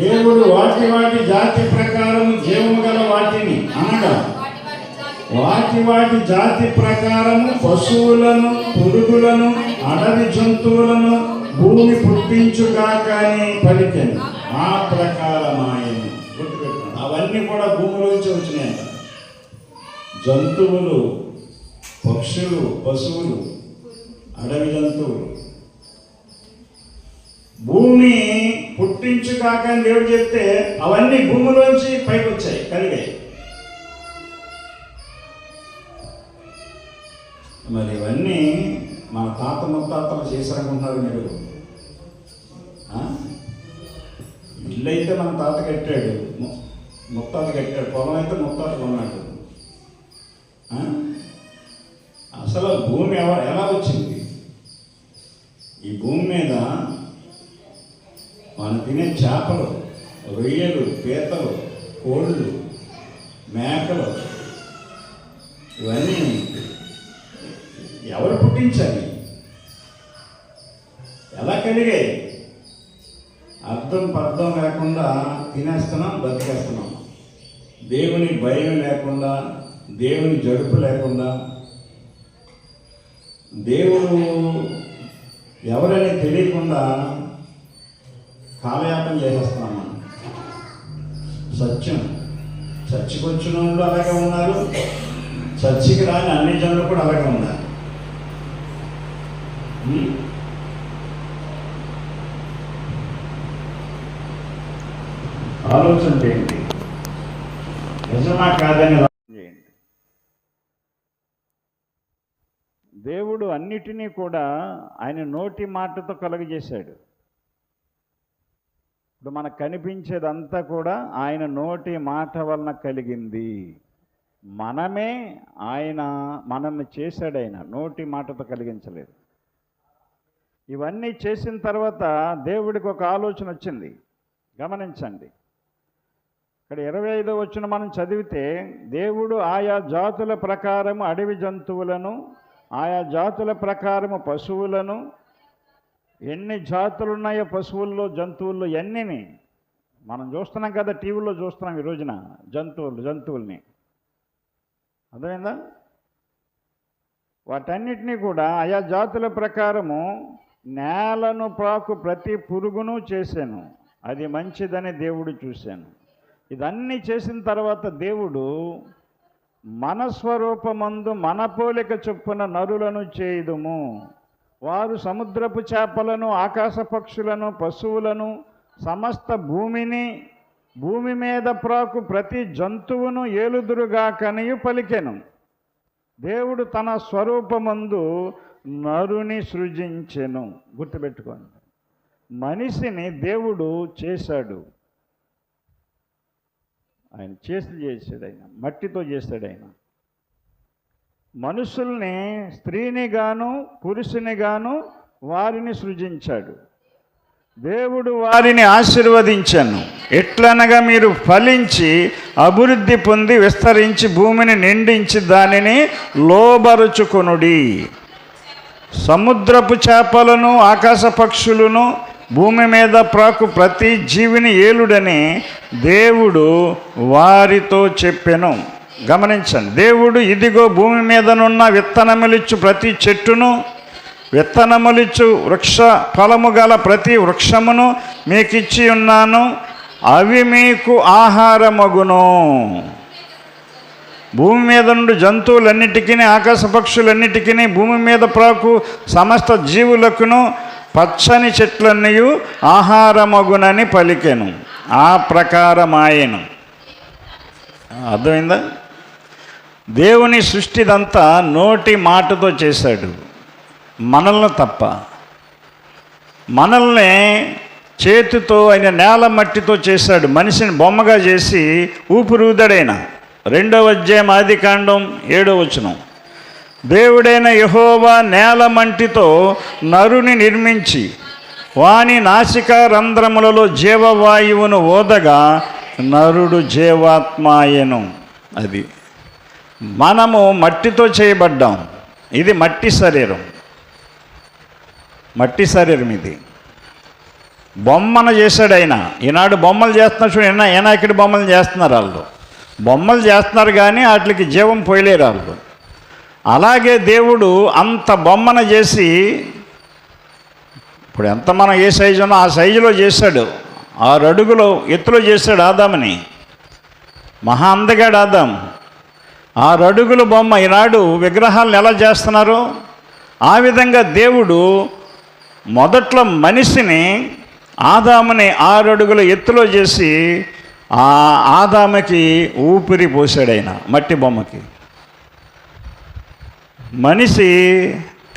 దేవుడు వాటి వాటి జాతి ప్రకారం జీవము గల వాటిని, అనగా వాటి వాటి జాతి ప్రకారము పశువులను, పురుగులను, అడవి జంతువులను భూమి పుట్టించుగాకని పలికెను. ఆ ప్రకారం ఆయన గుర్తుపెట్టుకోండి. అవన్నీ కూడా భూమిలోంచి వచ్చినాయంట. జంతువులు, పక్షులు, పశువులు, అడవి జంతువులు భూమి పుట్టించుగాక అని దేవుడు చెప్తే అవన్నీ భూమిలోంచి పైకి వచ్చాయి, కలిగాయి. మరి ఇవన్నీ మన తాత ముత్తాతలు చేశారనుకుంటున్నారు మీరు? ఇల్లు అయితే మన తాత కట్టాడు, ముత్తాత కట్టాడు. పొలం అయితే ముత్తాత కొన్నాడు. అసలు భూమి ఎలా వచ్చింది? ఈ భూమి మీద మనం తినే చేపలు, రొయ్యలు, పీతలు, కోళ్ళు, మేకలు ఇవన్నీ ఎవరు పుట్టించాలి? ఎలా కలిగాయి? అర్థం పర్థం లేకుండా తినేస్తున్నాం, బతికేస్తున్నాం. దేవుని భయం లేకుండా, దేవుని జడుపు లేకుండా, దేవుడు ఎవరని తెలియకుండా కాలయాపన చేసేస్తున్నాం మనం. సత్యం, చర్చికి వచ్చిన వాళ్ళు అలాగే ఉన్నారు, చర్చికి రాని అన్ని జనులు కూడా అలాగే ఉన్నారు. ఆలోచన చేయండి, నిజమా కాదని చేయండి. దేవుడు అన్నిటినీ కూడా ఆయన నోటి మాటతో కలుగజేశాడు. ఇప్పుడు మనకు కనిపించేదంతా కూడా ఆయన నోటి మాట వలన కలిగింది. మనమే మనల్ని చేశాడు, ఆయన నోటి మాటతో కలిగించలేదు. ఇవన్నీ చేసిన తర్వాత దేవుడికి ఒక ఆలోచన వచ్చింది. గమనించండి, ఇక్కడ 25వ వచనం మనం చదివితే, దేవుడు ఆయా జాతుల ప్రకారము అడవి జంతువులను, ఆయా జాతుల ప్రకారము పశువులను, ఎన్ని జాతులు ఉన్నాయో పశువుల్లో, జంతువుల్లో ఎన్నిని మనం చూస్తున్నాం కదా, టీవీలో చూస్తున్నాం ఈ రోజున జంతువుల్ని. అర్థమైందా? వాటన్నిటినీ కూడా ఆయా జాతుల ప్రకారము నేలను ప్రాకు ప్రతి పురుగును చేశాను, అది మంచిదని దేవుడు చూశాను. ఇదన్నీ చేసిన తర్వాత దేవుడు మన స్వరూపమందు మన పోలిక చొప్పున నరులను చేయుదుము, వారు సముద్రపు చేపలను, ఆకాశ పక్షులను, పశువులను, సమస్త భూమి మీద ప్రాకు ప్రతి జంతువును ఏలుదురుగాకనియు పలికెను. దేవుడు తన స్వరూపమందు నరుని సృజించెను. గుర్తుపెట్టుకోండి, మనిషిని దేవుడు చేశాడు. ఆయన చేశాడు, ఆయన మట్టితో చేశాడు. ఆయన మనుషుల్ని స్త్రీని గాను పురుషుని గాను వారిని సృజించాడు. దేవుడు వారిని ఆశీర్వదించాను. ఎట్లనగా మీరు ఫలించి అభివృద్ధి పొంది విస్తరించి భూమిని నిండించి దానిని లోబరుచుకొనుడి. సముద్రపు చేపలను ఆకాశ పక్షులను భూమి మీద ప్రాకు ప్రతి జీవిని ఏలుడని దేవుడు వారితో చెప్పెను. గమనించండి, దేవుడు ఇదిగో భూమి మీదనున్న విత్తనములిచ్చు ప్రతి చెట్టును, విత్తనములిచ్చు వృక్ష ఫలము గల ప్రతి వృక్షమును మీకు ఇచ్చి ఉన్నాను, అవి మీకు ఆహారమగును. భూమి మీద నుండి జంతువులన్నిటికీ, ఆకాశ పక్షులన్నిటికీ, భూమి మీద ప్రాకు సమస్త జీవులకును పచ్చని చెట్లన్నీ ఆహారమగునని పలికెను. ఆ ప్రకారమాయెను. అర్థమైందా? దేవుని సృష్టిదంతా నోటి మాటతో చేశాడు. మనల్ని తప్ప, మనల్ని చేతితో ఆయన నేల మట్టితో చేశాడు. మనిషిని బొమ్మగా చేసి ఊపిరిఊదాడైన. 2వ అధ్యాయం ఆదికాండం 7వ వచనం. దేవుడైన యెహోవా నేల మంటితో నరుని నిర్మించి వాని నాసికా రంధ్రములలో జీవవాయువును ఓదగా నరుడు జీవాత్మాయను. అది మనము మట్టితో చేయబడ్డాం. ఇది మట్టి శరీరం, మట్టి శరీరం. ఇది బొమ్మను చేశాడు ఆయన. ఈనాడు బొమ్మలు చేస్తున్నారు చూడండి. ఏనాయకుడి బొమ్మలు చేస్తున్నారు. వాళ్ళు బొమ్మలు చేస్తున్నారు కానీ వాటికి జీవం పోయలేరు వాళ్ళు. అలాగే దేవుడు అంత బొమ్మను చేసి, ఇప్పుడు ఎంత మనం ఏ సైజు ఉన్నా ఆ సైజులో చేశాడు. 6 అడుగులు ఎత్తులో చేశాడు ఆదాముని. మహా అందగాడు ఆదాం. 6 అడుగుల బొమ్మ. ఈనాడు విగ్రహాలను ఎలా చేస్తున్నారు ఆ విధంగా దేవుడు మొదట్లో మనిషిని, ఆదాముని 6 అడుగుల ఎత్తులో చేసి ఆ ఆదాముకి ఊపిరి పోసాడు ఆయన మట్టి బొమ్మకి. మనిషి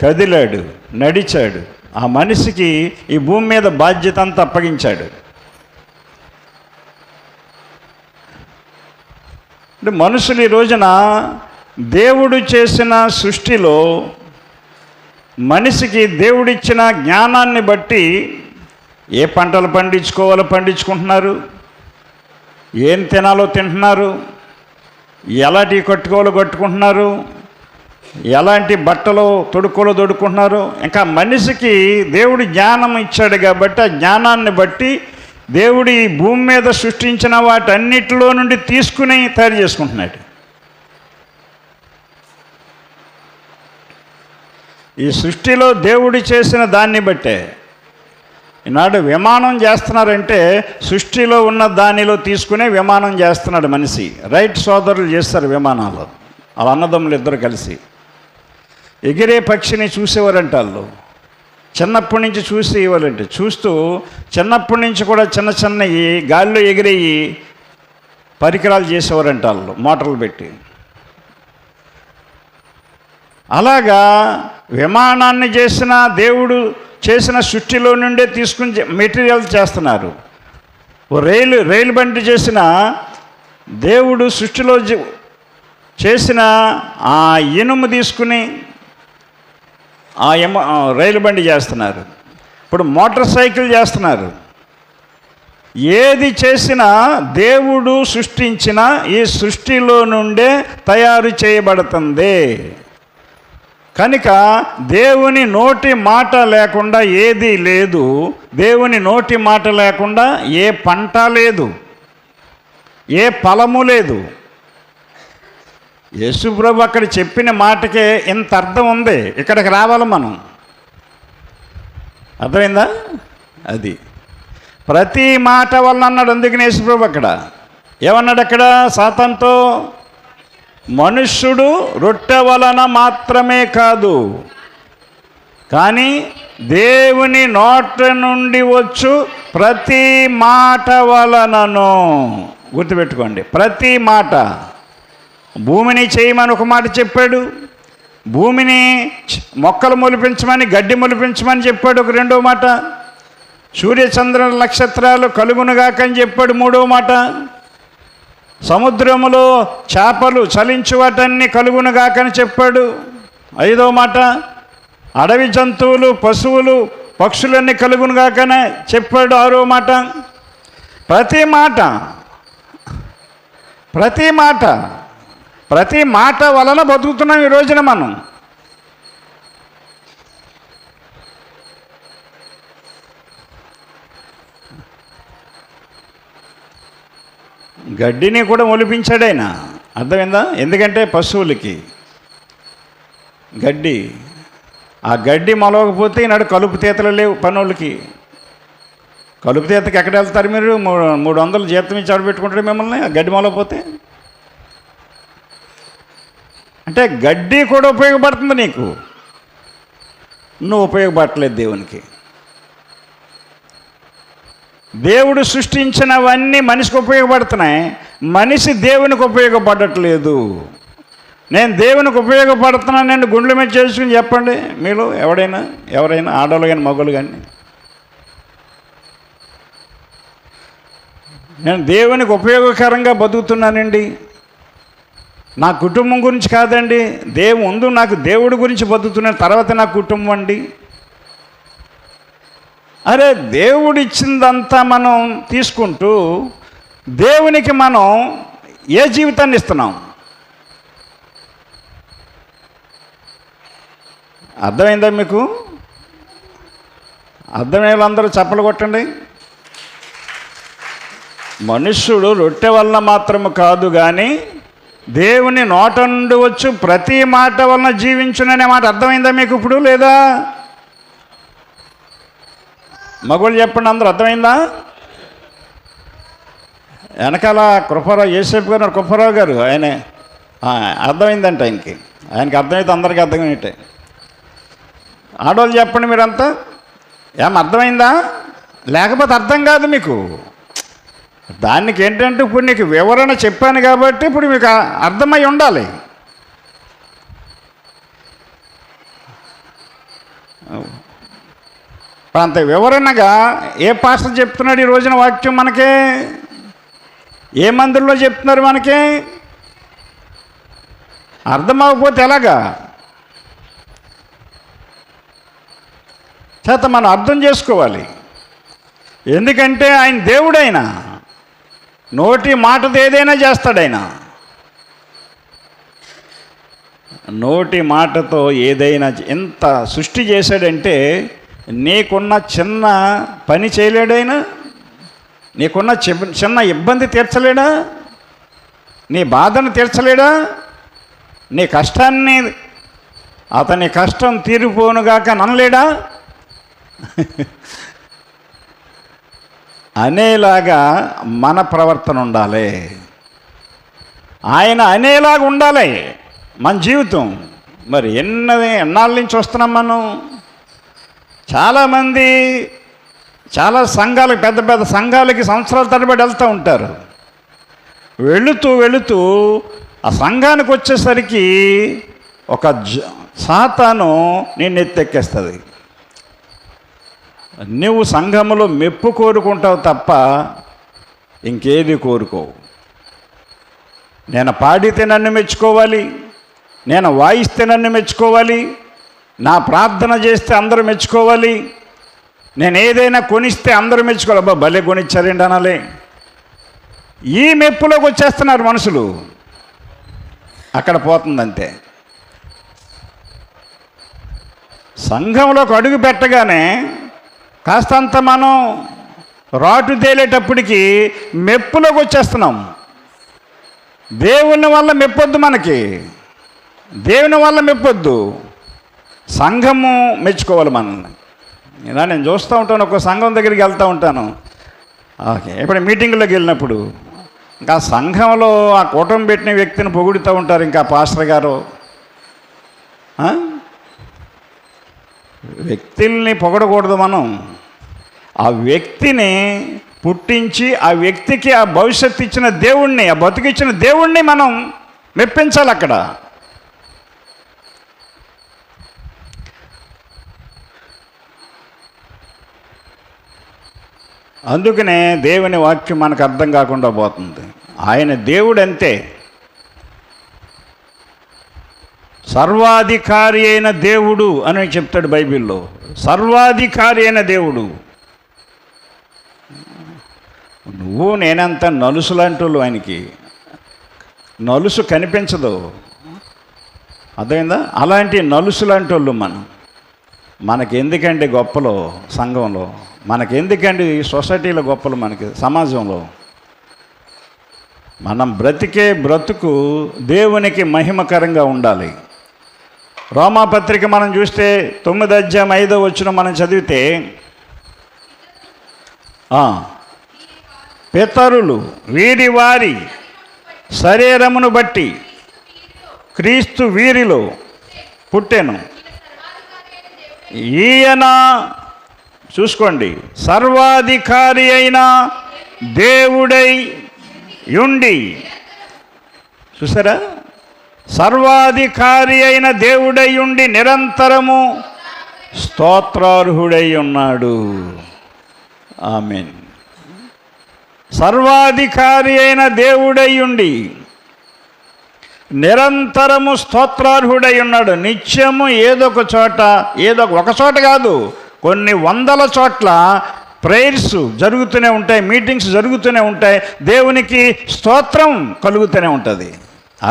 కదిలాడు, నడిచాడు. ఆ మనిషికి ఈ భూమి మీద బాధ్యత అంతా అప్పగించాడు. అంటే మనుషులు ఈ రోజున దేవుడు చేసిన సృష్టిలో మనిషికి దేవుడిచ్చిన జ్ఞానాన్ని బట్టి ఏ పంటలు పండించుకోవాలో పండించుకుంటున్నారు, ఏం తినాలో తింటున్నారు, ఎలాంటి కట్టుకోవాలో కట్టుకుంటున్నారు, ఎలాంటి బట్టలు తొడుక్కోలో తొడుక్కుంటున్నారు. ఇంకా మనిషికి దేవుడు జ్ఞానం ఇచ్చాడు కాబట్టి ఆ జ్ఞానాన్ని బట్టి దేవుడు ఈ భూమి మీద సృష్టించిన వాటన్నిటిలో నుండి తీసుకుని తయారు చేసుకుంటున్నాడు. ఈ సృష్టిలో దేవుడు చేసిన దాన్ని బట్టే ఈనాడు విమానం చేస్తున్నారంటే సృష్టిలో ఉన్న దానిలో తీసుకునే విమానం చేస్తున్నాడు మనిషి. రైట్ సోదరులు చేస్తారు విమానాలు. వాళ్ళ అన్నదమ్ములు ఇద్దరు కలిసి ఎగిరే పక్షిని చూసేవారంట. వాళ్ళు చిన్నప్పటి నుంచి చూసి ఇవ్వాలంటే చూస్తూ చిన్నప్పటి నుంచి కూడా చిన్న చిన్నవి గాలిలో ఎగిరేయి పరికరాలు చేసేవారంట వాళ్ళు, మోటార్లు పెట్టి. అలాగా విమానాన్ని చేసిన దేవుడు చేసిన సృష్టిలో నుండే తీసుకుని మెటీరియల్ చేస్తున్నారు. రైలు బండి చేసిన దేవుడు సృష్టిలో చేసిన ఆ ఇనుము తీసుకుని ఆ రైలు బండి చేస్తున్నారు. ఇప్పుడు మోటార్ సైకిల్ చేస్తున్నారు. ఏది చేసినా దేవుడు సృష్టించిన ఈ సృష్టిలో నుండే తయారు చేయబడుతుంది. కనుక దేవుని నోటి మాట లేకుండా ఏదీ లేదు. దేవుని నోటి మాట లేకుండా ఏ పంట లేదు, ఏ ఫలము లేదు. యేసుప్రభు అక్కడ చెప్పిన మాటకే ఇంత అర్థం ఉంది. ఇక్కడికి రావాలి మనం. అర్థమైందా? అది ప్రతి మాట వలన అన్నాడు. అందుకని యేసుప్రభు అక్కడ ఏమన్నాడు? అక్కడ సాతానుతో, మనుష్యుడు రొట్టె వలన మాత్రమే కాదు కానీ దేవుని నోట నుండి వచ్చు ప్రతి మాట వలనను. గుర్తుపెట్టుకోండి, ప్రతి మాట. భూమిని చేయమని ఒక మాట చెప్పాడు, భూమిని మొక్కలు మొలిపించమని, గడ్డి మొలిపించమని చెప్పాడు ఒక రెండో మాట, సూర్యచంద్ర నక్షత్రాలు కలుగునుగాకని చెప్పాడు మూడో మాట, సముద్రములో చేపలు చలించు వాటన్నీ కలుగునుగాకని చెప్పాడు. 5వ మాట, అడవి జంతువులు పశువులు పక్షులన్నీ కలుగునుగాకనే చెప్పాడు. 6వ మాట. ప్రతి మాట వలన బతుకుతున్నాం ఈ రోజున మనం. గడ్డిని కూడా మొలిపించాడు ఆయన. అర్థమైందా? ఎందుకంటే పశువులకి గడ్డి, ఆ గడ్డి మొలవకపోతే ఈనాడు కలుపు తీతలు లేవు పనులకి. కలుపు తీతకి ఎక్కడ వెళ్తారు మీరు? 300 జీతం ఇచ్చి ఆడబెట్టుకుంటారు మిమ్మల్ని ఆ గడ్డి మొలవకపోతే. అంటే గడ్డి కూడా ఉపయోగపడుతుంది నీకు, నువ్వు ఉపయోగపడలేదు దేవునికి. దేవుడు సృష్టించినవన్నీ మనిషికి ఉపయోగపడుతున్నాయి, మనిషి దేవునికి ఉపయోగపడట్లేదు. నేను దేవునికి ఉపయోగపడుతున్నానండి గుండెల మీద చేసుకుని చెప్పండి మీరు ఎవరైనా ఆడవాళ్ళు కానీ మగవాళ్ళు కానీ. నేను దేవునికి ఉపయోగకరంగా బతుకుతున్నానండి, నా కుటుంబం గురించి కాదండి, ముందు నాకు దేవుడి గురించి బతుకుతున్నాను, తర్వాత నా కుటుంబం అండి. అరే, దేవుడిచ్చిందంతా మనం తీసుకుంటూ దేవునికి మనం ఏ జీవితాన్ని ఇస్తున్నాం? అర్థమైందా మీకు? అర్థమయ్యే వాళ్ళందరూ చప్పలు కొట్టండి. మనుష్యుడు రొట్టె వలన మాత్రము కాదు కానీ దేవుని నోట నుండి వచ్చు ప్రతి మాట వలన జీవించుననే మాట అర్థమైందా మీకు ఇప్పుడు? లేదా మగవాళ్ళు చెప్పండి, అందరూ అర్థమైందా? వెనకాల కృపారావు యేసేపు గారు, కృపారావు గారు, ఆయనే అర్థమైందంట. ఆయనకి అర్థమైతే అందరికీ అర్థమైనట్టే. ఆడవాళ్ళు చెప్పండి మీరంతా, అర్థమైందా? లేకపోతే అర్థం కాదు మీకు. దానికి ఏంటంటే ఇప్పుడు నీకు వివరణ చెప్పాను కాబట్టి ఇప్పుడు మీకు అర్థమై ఉండాలి. అంత వివరణగా ఏ పాస్టర్ చెప్తున్నాడు ఈ రోజున వాక్యం మనకే? ఏ మందిరంలో చెప్తున్నారు మనకి? అర్థమవకపోతే ఎలాగా? చేత మనం అర్థం చేసుకోవాలి. ఎందుకంటే ఆయన దేవుడైనా నోటి మాటతో ఏదైనా చేస్తాడైనా. నోటి మాటతో ఏదైనా ఎంత సృష్టి చేశాడంటే నీకున్న చిన్న పని చేయలేడైనా, నీకున్న చిన్న ఇబ్బంది తీర్చలేడా, నీ బాధను తీర్చలేడా, నీ కష్టాన్ని అతని కష్టం తీరిపోనుగాక ననలేడా? అనేలాగా మన ప్రవర్తన ఉండాలి. ఆయన అనేలాగా ఉండాలి మన జీవితం. మరి ఎన్నాళ్ళ నుంచి వస్తున్నాం మనం? చాలామంది చాలా సంఘాలకు, పెద్ద పెద్ద సంఘాలకి సంవత్సరాల తరబడి వెళ్తూ ఉంటారు. వెళుతూ ఆ సంఘానికి వచ్చేసరికి ఒక సాతాను నిన్ను ఎత్తెక్కేస్తుంది. నువ్వు సంఘములో మెప్పు కోరుకుంటావు తప్ప ఇంకేది కోరుకోవు. నేను పాడితే నన్ను మెచ్చుకోవాలి, నేను వాయిస్తే నన్ను మెచ్చుకోవాలి, నా ప్రార్థన చేస్తే అందరూ మెచ్చుకోవాలి, నేను ఏదైనా కొనిస్తే అందరూ మెచ్చుకోవాలి. అబ్బా భలే కొనిచ్చారండి అనాలి. ఈ మెప్పులోకి వచ్చేస్తున్నారు మనుషులు, అక్కడ పోతుందంతే. సంఘంలోకి అడుగు పెట్టగానే కాస్తంత మనం రాటు తేలేటప్పటికి మెప్పులోకి వచ్చేస్తున్నాం. దేవుని వల్ల మెప్పొద్దు, మనకి దేవుని వల్ల మెప్పొద్దు, సంఘము మెచ్చుకోవాలి మనల్ని. ఇలా నేను చూస్తూ ఉంటాను, ఒక సంఘం దగ్గరికి వెళ్తూ ఉంటాను. ఓకే, ఇప్పుడు మీటింగ్లోకి వెళ్ళినప్పుడు ఇంకా సంఘంలో ఆ కూటమి పెట్టిన వ్యక్తిని పొగుడుతూ ఉంటారు. ఇంకా పాస్టర్ గారు వ్యక్తుల్ని పొగడకూడదు మనం. ఆ వ్యక్తిని పుట్టించి ఆ వ్యక్తికి ఆ భవిష్యత్తు ఇచ్చిన దేవుణ్ణి, ఆ బతుకిచ్చిన దేవుణ్ణి మనం మెప్పించాలి అక్కడ. అందుకనే దేవుని వాక్యం మనకు అర్థం కాకుండా పోతుంది. ఆయన దేవుడు అంతే. సర్వాధికారి అయిన దేవుడు అని చెప్తాడు బైబిల్లో. సర్వాధికారి అయిన దేవుడు. నువ్వు నేనంత నలుసులాంటి వాళ్ళు. ఆయనకి నలుసు కనిపించదు, అర్థమైందా? అలాంటి నలుసులాంటి వాళ్ళు మనకెందుకండి గొప్పలు సంఘంలో, మనకెందుకండి సొసైటీలో గొప్పలు, మనకి సమాజంలో? మనం బ్రతికే బ్రతుకు దేవునికి మహిమకరంగా ఉండాలి. రోమాపత్రిక మనం చూస్తే 9:5 మనం చదివితే, పితరులు వీరి వారి శరీరమును బట్టి క్రీస్తు వీరిలో పుట్టెను. ఈయన చూసుకోండి, సర్వాధికారి అయిన దేవుడై యుండి, చూసారా? సర్వాధికారి అయిన దేవుడై ఉండి నిరంతరము స్తోత్రార్హుడై ఉన్నాడు. ఆమేన్. సర్వాధికారి అయిన దేవుడై ఉండి నిరంతరము స్తోత్రార్హుడై ఉన్నాడు. నిత్యము ఏదో ఒక చోట కాదు, కొన్ని వందల చోట్ల ప్రేయర్స్ జరుగుతూనే ఉంటాయి, మీటింగ్స్ జరుగుతూనే ఉంటాయి, దేవునికి స్తోత్రం కలుగుతూనే ఉంటుంది.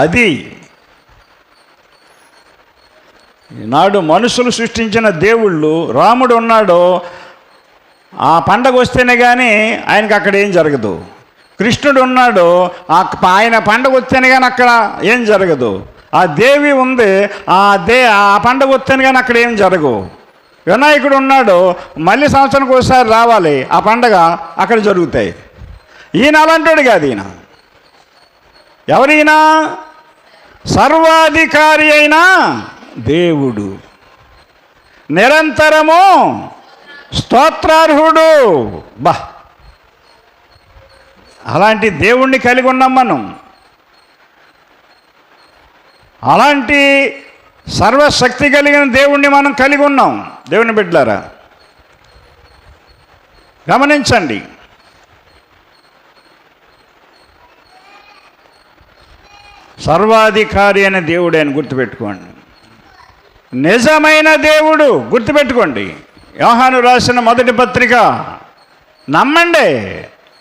అది ఈనాడు మనుషులు సృష్టించిన దేవుళ్ళు. రాముడు ఉన్నాడు, ఆ పండగ వస్తేనే కానీ ఆయనకి అక్కడ ఏం జరగదు. కృష్ణుడు ఉన్నాడు, ఆయన పండగ వస్తేనే కానీ అక్కడ ఏం జరగదు. ఆ దేవి ఉంది, ఆ పండగ వస్తేనే కానీ అక్కడ ఏం జరగవు. వినాయకుడు ఉన్నాడు, మళ్ళీ సంవత్సరానికి ఒకసారి రావాలి, ఆ పండగ అక్కడ జరుగుతాయి. ఈయన అలాంటాడు కాదు. ఈయన ఎవరైనా సర్వాధికారి అయిన దేవుడు, నిరంతరము స్తోత్రార్హుడు. అలాంటి దేవుణ్ణి కలిగి ఉన్నాం మనం. అలాంటి సర్వశక్తి కలిగిన దేవుణ్ణి మనం కలిగి ఉన్నాం. దేవుని బిడ్డలారా గమనించండి. సర్వాధికారి అనే దేవుడు అని గుర్తుపెట్టుకోండి. నిజమైన దేవుడు గుర్తుపెట్టుకోండి. యోహాను రాసిన మొదటి పత్రిక నమ్మండి.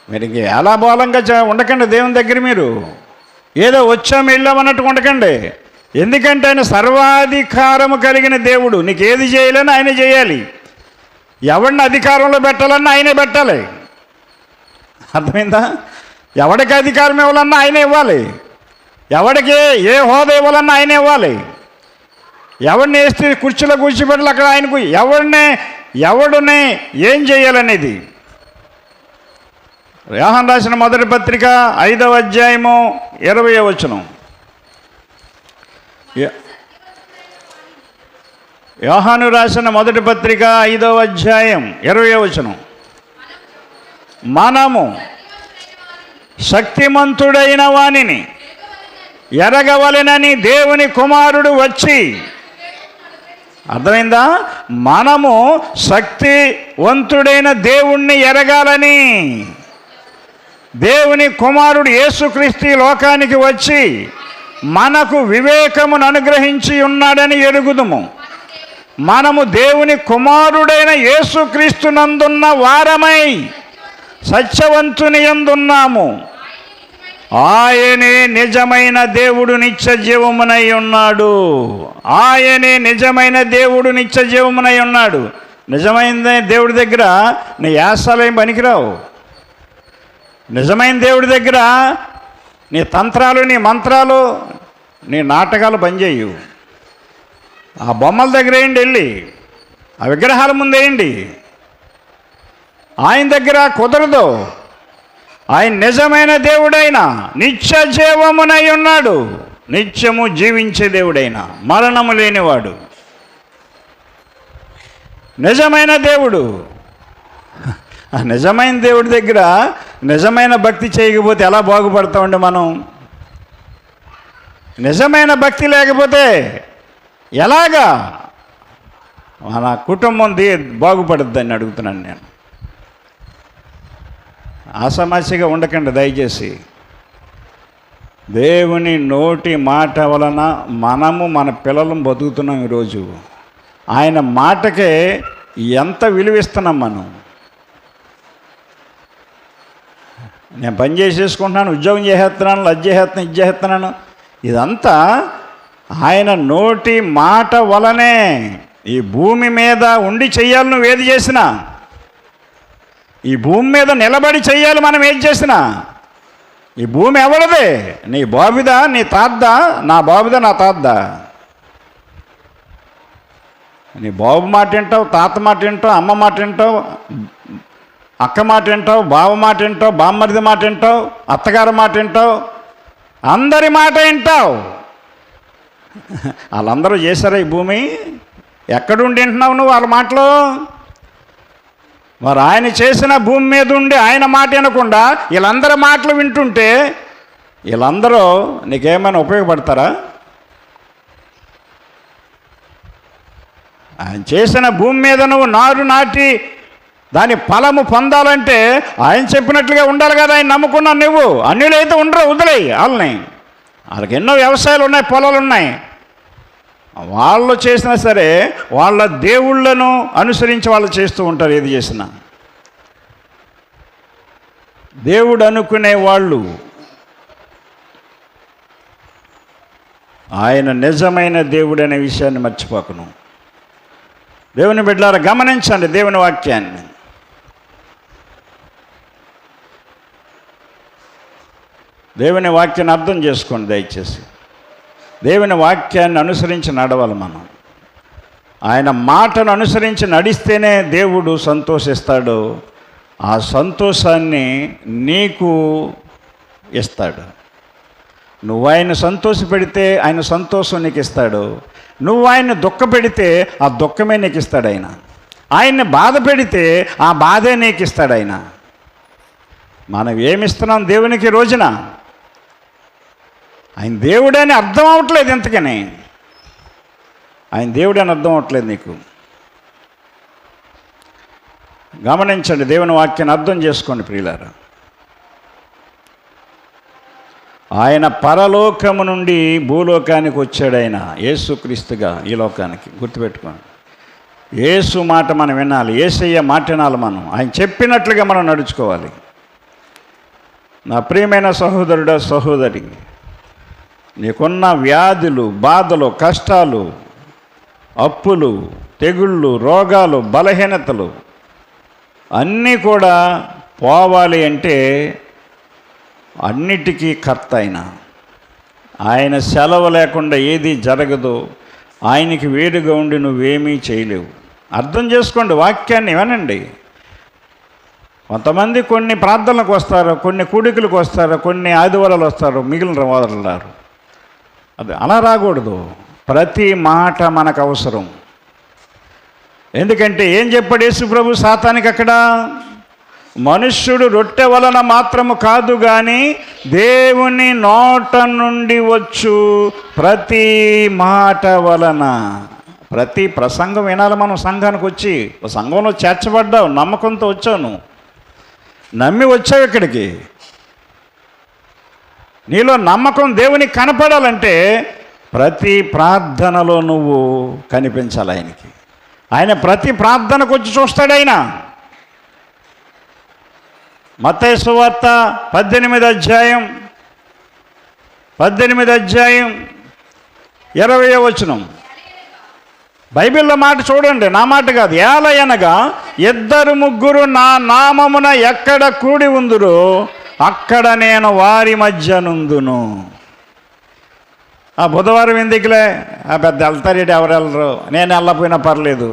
మీరు ఎలా బోలంగా ఉండకండి దేవుని దగ్గర. మీరు ఏదో వచ్చాము వెళ్ళామన్నట్టు ఉండకండి. ఎందుకంటే ఆయన సర్వాధికారము కలిగిన దేవుడు. నీకు ఏది చేయాలని ఆయన చేయాలి, ఎవరిని అధికారంలో పెట్టాలన్నా ఆయనే పెట్టాలి. అర్థమైందా? ఎవరికి అధికారం ఇవ్వాలన్నా ఆయనే ఇవ్వాలి, ఎవరికి ఏ హోదా ఇవ్వాలన్నా ఆయనే ఇవ్వాలి, ఎవరిని వేస్తే కుర్చీలో కూర్చోబెట్టాలి అక్కడ ఆయనకు, ఎవడునే ఏం చేయాలనేది. యోహాను రాసిన మొదటి పత్రిక 5:20. యోహాను రాసిన మొదటి పత్రిక 5:20. మనము శక్తిమంతుడైన వానిని ఎరగవలెనని దేవుని కుమారుడు వచ్చి, అర్థమైందా? మనము శక్తివంతుడైన దేవుణ్ణి ఎరగాలని దేవుని కుమారుడు యేసుక్రీస్తు లోకానికి వచ్చి మనకు వివేకమును అనుగ్రహించి ఉన్నాడని ఎరుగుదుము. మనము దేవుని కుమారుడైన యేసుక్రీస్తునందున్న వారమై సత్యవంతుని యందున్నాము. ఆయనే నిజమైన దేవుడు, నిత్య జీవమునై ఉన్నాడు. ఆయనే నిజమైన దేవుడు, నిత్య జీవమునై ఉన్నాడు. నిజమైన దేవుడి దగ్గర నీ యాసాలేం పనికిరావు. నిజమైన దేవుడి దగ్గర నీ తంత్రాలు, నీ మంత్రాలు, నీ నాటకాలు పనిచేయు. ఆ బొమ్మల దగ్గర వేయండి, వెళ్ళి ఆ విగ్రహాల ముందు వేయండి. ఆయన దగ్గర కుదరదు. ఆయన నిజమైన దేవుడైన నిత్య జీవమునై ఉన్నాడు. నిత్యము జీవించే దేవుడైన, మరణము లేనివాడు, నిజమైన దేవుడు. ఆ నిజమైన దేవుడి దగ్గర నిజమైన భక్తి చేయకపోతే ఎలా బాగుపడతామండి మనం? నిజమైన భక్తి లేకపోతే ఎలాగా మన కుటుంబం బాగుపడుద్దని అడుగుతున్నాను నేను. ఆసమాసిగా ఉండకండి దయచేసి. దేవుని నోటి మాట వలన మనము మన పిల్లలను బతుకుతున్నాం ఈరోజు. ఆయన మాటకే ఎంత విలువిస్తున్నాం మనం. నేను పని చేసేసుకుంటున్నాను, ఉద్యోగం చేసేస్తున్నాను, అది చేసేస్తున్నాను, ఇది చేసేస్తున్నాను, ఇదంతా ఆయన నోటి మాట వలనే. ఈ భూమి మీద ఉండి చెయ్యాలి, నువ్వు ఏది చేసినా. ఈ భూమి మీద నిలబడి చెయ్యాలి మనం ఏది చేసినా. ఈ భూమి ఎవరిదే? నీ బాబుదా, నీ తాతదా? నా బాబుదా, నా తాతదా? నీ బాబు మాట వింటావు, తాత మాట వింటావు, అమ్మ మాట వింటావు, అక్క మాట వింటావు, బావ మాట వింటావు, బామ్మరిది మాట వింటావు, అత్తగారి మాట వింటావు, అందరి మాట వింటావు. వాళ్ళందరూ చేశారా ఈ భూమి? ఎక్కడుండి వింటున్నావు నువ్వు వాళ్ళ మాటలు? మరి ఆయన చేసిన భూమి మీద ఉండి ఆయన మాట వినకుండా వీళ్ళందరి మాటలు వింటుంటే వీళ్ళందరూ నీకేమైనా ఉపయోగపడతారా? ఆయన చేసిన భూమి మీద నువ్వు నారు నాటి దాని ఫలము పొందాలంటే ఆయన చెప్పినట్లుగా ఉండాలి కదా. ఆయన నమ్ముకున్నావు నువ్వు. అన్యులైతే ఉండరు, వదిలేయి వాళ్ళని. వాళ్ళకి ఎన్నో వ్యవసాయాలు ఉన్నాయి, పొలాలు ఉన్నాయి. వాళ్ళు చేసినా సరే వాళ్ళ దేవుళ్ళను అనుసరించి వాళ్ళు చేస్తూ ఉంటారు ఏది చేసినా. దేవుడు అనుకునే వాళ్ళు ఆయన నిజమైన దేవుడు అనే విషయాన్ని మర్చిపోకను. దేవుని బిడ్డలారా, గమనించండి దేవుని వాక్యాన్ని. దేవుని వాక్యాన్ని అర్థం చేసుకోండి దయచేసి. దేవుని వాక్యాన్ని అనుసరించి నడవాలి మనం. ఆయన మాటను అనుసరించి నడిస్తేనే దేవుడు సంతోషిస్తాడు. ఆ సంతోషాన్ని నీకు ఇస్తాడు. నువ్వు ఆయన సంతోషపెడితే ఆయన సంతోషం నీకు ఇస్తాడు. నువ్వు ఆయన్ని దుఃఖ పెడితే ఆ దుఃఖమే నీకు ఇస్తాడు ఆయన. ఆయన్ని బాధ పెడితే ఆ బాధే నీకు ఇస్తాడు ఆయన. మనం ఏమిస్తున్నాం దేవునికి రోజున? ఆయన దేవుడని అర్థం అవ్వట్లేదు ఇంతకని. ఆయన దేవుడని అర్థం అవ్వట్లేదు నీకు. గమనించండి, దేవుని వాక్యాన్ని అర్థం చేసుకోండి ప్రియులారా. ఆయన పరలోకము నుండి భూలోకానికి వచ్చాడు. ఆయన యేసుక్రీస్తుగా ఈ లోకానికి. గుర్తుపెట్టుకోండి, యేసు మాట మనం వినాలి, యేసయ్య మాట వినాలి మనం. ఆయన చెప్పినట్లుగా మనం నడుచుకోవాలి. నా ప్రియమైన సహోదరుడా, సహోదరి, నీకున్న వ్యాధులు, బాధలు, కష్టాలు, అప్పులు, తెగుళ్ళు, రోగాలు, బలహీనతలు అన్నీ కూడా పోవాలి అంటే అన్నిటికీ కర్త ఆయన సెలవు లేకుండా ఏది జరగదు. ఆయనకి వేరుగా ఉండి నువ్వేమీ చేయలేవు. అర్థం చేసుకోండి, వాక్యాన్ని వినండి. కొంతమంది కొన్ని ప్రార్థనలకు వస్తారు, కొన్ని కూడికలకు వస్తారు, కొన్ని ఆదివారాలు వస్తారు, మిగిలిన వారాలు. అది అలా రాకూడదు. ప్రతి మాట మనకు అవసరం. ఎందుకంటే ఏం చెప్పాడు యేసు ప్రభు సాతానికి అక్కడ? మనుష్యుడు రొట్టె వలన మాత్రము కాదు కానీ దేవుని నోట నుండి వచ్చు ప్రతి మాట వలన. ప్రతి ప్రసంగం వినాలి మనం. సంఘానికి వచ్చి సంఘంలో చేర్చబడ్డావు, నమ్మకంతో వచ్చావు, నువ్వు నమ్మి వచ్చావు ఇక్కడికి. నీలో నమ్మకం దేవునికి కనపడాలంటే ప్రతి ప్రార్థనలో నువ్వు కనిపించాలి ఆయనకి. ఆయన ప్రతి ప్రార్థనకు వచ్చి చూస్తాడు ఆయన. మత్తయి సువార్త 18వ అధ్యాయం 20వ వచనం బైబిల్లో మాట చూడండి, నా మాట కాదు. ఏలయనగా 2-3 నా నామమున ఎక్కడ కూడి ఉందురో అక్కడ నేను వారి మధ్య నుందును. ఆ బుధవారం ఎందుకులే, ఆ పెద్ద వెళ్తారేటి, ఎవరు వెళ్ళరు, నేను వెళ్ళకపోయినా పర్లేదు.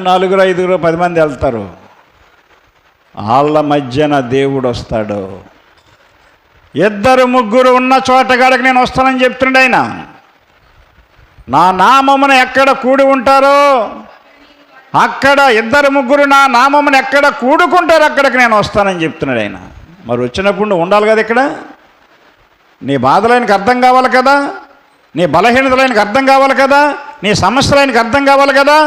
4, 5, 10 మంది వెళ్తారు. వాళ్ళ మధ్యన దేవుడు వస్తాడు. 2-3 ఉన్న చోట కాడకి నేను వస్తానని చెప్తున్నాడు ఆయన. నా నామమున ఎక్కడ కూడి ఉంటారో అక్కడ 2-3 నా నామమున ఎక్కడ కూడుకుంటారో అక్కడికి నేను వస్తానని చెప్తున్నాడు ఆయన. మరి వచ్చినప్పుడు నువ్వు ఉండాలి కదా ఇక్కడ. నీ బాధలైనకి అర్థం కావాలి కదా, నీ బలహీనతలైనకి అర్థం కావాలి కదా, నీ సమస్యలైనకి అర్థం కావాలి కదా,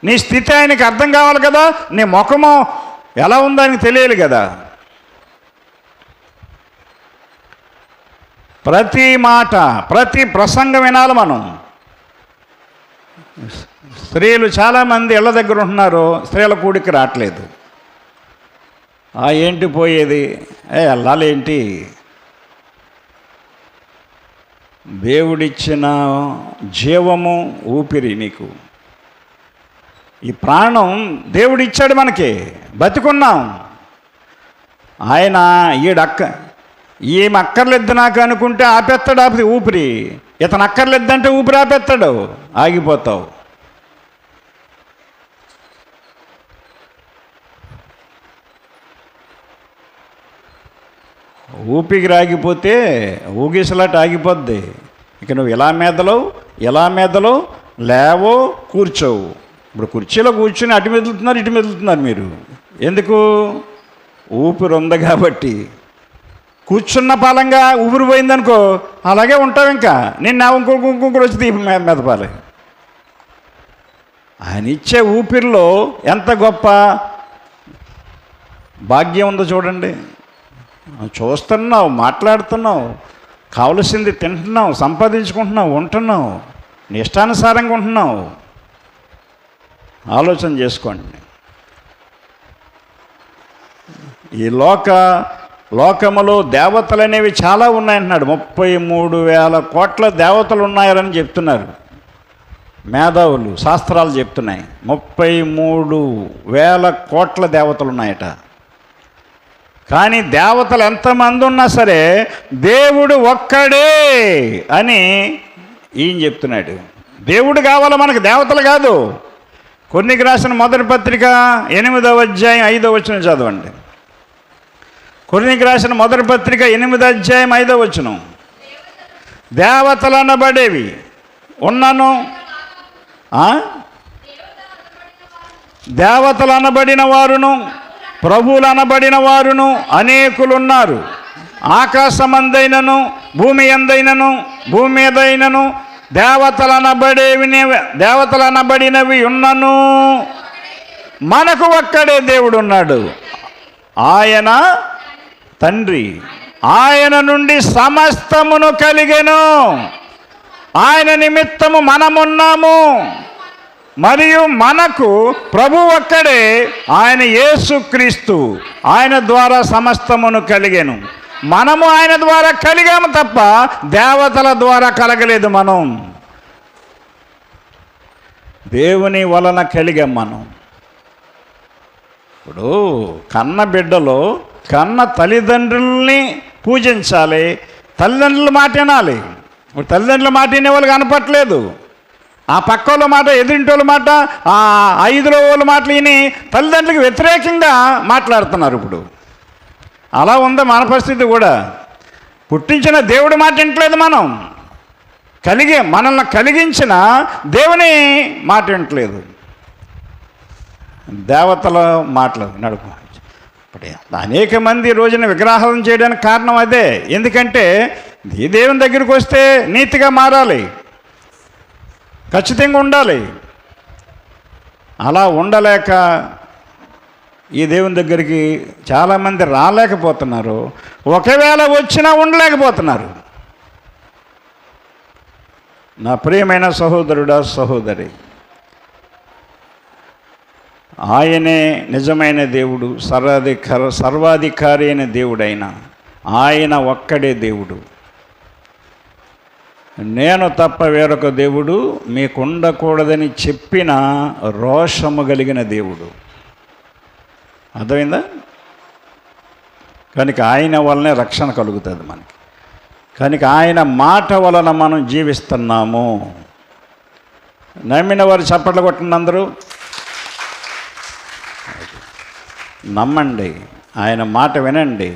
నీ స్థితి ఆయనకి అర్థం కావాలి కదా, నీ ముఖము ఎలా ఉందో ఆయనకి తెలియాలి కదా. ప్రతి మాట, ప్రతి ప్రసంగం వినాలి మనం. స్త్రీలు చాలామంది ఇళ్ళ దగ్గర ఉంటున్నారు, స్త్రీల కూడికి రావట్లేదు. ఏంటి పోయేది, వెళ్ళాలేంటి? దేవుడిచ్చిన జీవము, ఊపిరి నీకు, ఈ ప్రాణం దేవుడిచ్చాడు మనకి, బతికున్నాం. ఆయన ఈమె అక్కర్లేదు నాకు అనుకుంటే ఆపేస్తాడు ఊపిరి. ఇతను అక్కర్లేదంటే ఊపిరి ఆపేస్తాడు, ఆగిపోతావు. ఊపిరి ఆగిపోతే ఊగిసలాట ఆగిపోద్ది. ఇక నువ్వు ఇలా మెదలో లేవో కూర్చోవు. ఇప్పుడు కుర్చీలో కూర్చుని అటు మెదులుతున్నారు, ఇటు మెదులుతున్నారు మీరు. ఎందుకు? ఊపిరి ఉంది కాబట్టి. కూర్చున్న పాలంగా ఊపిరి పోయిందనుకో, అలాగే ఉంటావు. ఇంకా నిన్న ఇంకొకరు వచ్చి దీపం మెదపాలి. ఆయన ఇచ్చే ఊపిరిలో ఎంత గొప్ప భాగ్యం ఉందో చూడండి. చూస్తున్నావు, మాట్లాడుతున్నావు, కావలసింది తింటున్నావు, సంపాదించుకుంటున్నావు, ఉంటున్నావు, నీ ఇష్టానుసారంగా ఉంటున్నావు. ఆలోచన చేసుకోండి. ఈ లోకములో దేవతలు అనేవి చాలా ఉన్నాయంటున్నాడు. 33,000 కోట్ల దేవతలు ఉన్నాయని చెప్తున్నారు మేధావులు, శాస్త్రాలు చెప్తున్నాయి. 33,000 కోట్ల దేవతలు ఉన్నాయట. కానీ దేవతలు ఎంతమంది ఉన్నా సరే దేవుడు ఒక్కడే అని ఈయన చెప్తున్నాడు. దేవుడు కావాలి మనకు, దేవతలు కాదు. కొన్నికి రాసిన మొదటి పత్రిక 8వ అధ్యాయం 5వ వచనం చదవండి. కొన్నికి రాసిన మొదటి పత్రిక 8వ అధ్యాయం 5వ వచనం. దేవతలు అనబడేవి ఉన్నను, దేవతలు అనబడిన వారును ప్రభువులు అనబడిన వారును అనేకులున్నారు. ఆకాశమందైనను భూమి ఎందైనను భూమి మీదైనను దేవతలు అనబడినవి ఉన్నను మనకు ఒక్కడే దేవుడు ఉన్నాడు. ఆయన తండ్రి. ఆయన నుండి సమస్తమును కలిగెను. ఆయన నిమిత్తము మనమున్నాము. మరియు మనకు ప్రభు ఒక్కడే, ఆయన యేసుక్రీస్తు. ఆయన ద్వారా సమస్తమును కలిగెను. మనము ఆయన ద్వారా కలిగాము తప్ప దేవతల ద్వారా కలగలేదు. మనం దేవుని వలన కలిగాం. మనం ఇప్పుడు కన్న బిడ్డలో కన్న తల్లిదండ్రుల్ని పూజించాలి, తల్లిదండ్రుల మాట వినాలి. ఇప్పుడు తల్లిదండ్రుల మాట వినేవాళ్ళు కనపట్లేదు. ఆ పక్క మాట, ఎదురింటోళ్ళ మాట, ఆ 5లో వాళ్ళ మాటలు విని తల్లిదండ్రులకు వ్యతిరేకంగా మాట్లాడుతున్నారు. ఇప్పుడు అలా ఉంది మన పరిస్థితి కూడా. పుట్టించిన దేవుడి మాట వింటలేదు మనం, మనల్ని కలిగించిన దేవుని మాట వింటలేదు, దేవతల మాటలు నడుపు. అనేక మంది రోజున విగ్రహాలను చేయడానికి కారణం అదే. ఎందుకంటే ఈ దేవుని దగ్గరికి వస్తే నీతిగా మారాలి, ఖచ్చితంగా ఉండాలి. అలా ఉండలేక ఈ దేవుని దగ్గరికి చాలామంది రాలేకపోతున్నారు. ఒకవేళ వచ్చినా ఉండలేకపోతున్నారు. నా ప్రియమైన సహోదరుడా, సహోదరి, ఆయనే నిజమైన దేవుడు, సర్వాధికారి అయిన దేవుడైన ఆయన ఒక్కడే దేవుడు. నేను తప్ప వేరొక దేవుడు మీకు ఉండకూడదని చెప్పిన రోషము కలిగిన దేవుడు. అర్థమైందా? కనుక ఆయన వలనే రక్షణ కలుగుతుంది మనకి. కనుక ఆయన మాట వలన మనం జీవిస్తున్నాము. నమ్మిన వారు చప్పట్లు కొట్టండి అందరూ. నమ్మండి, ఆయన మాట వినండి,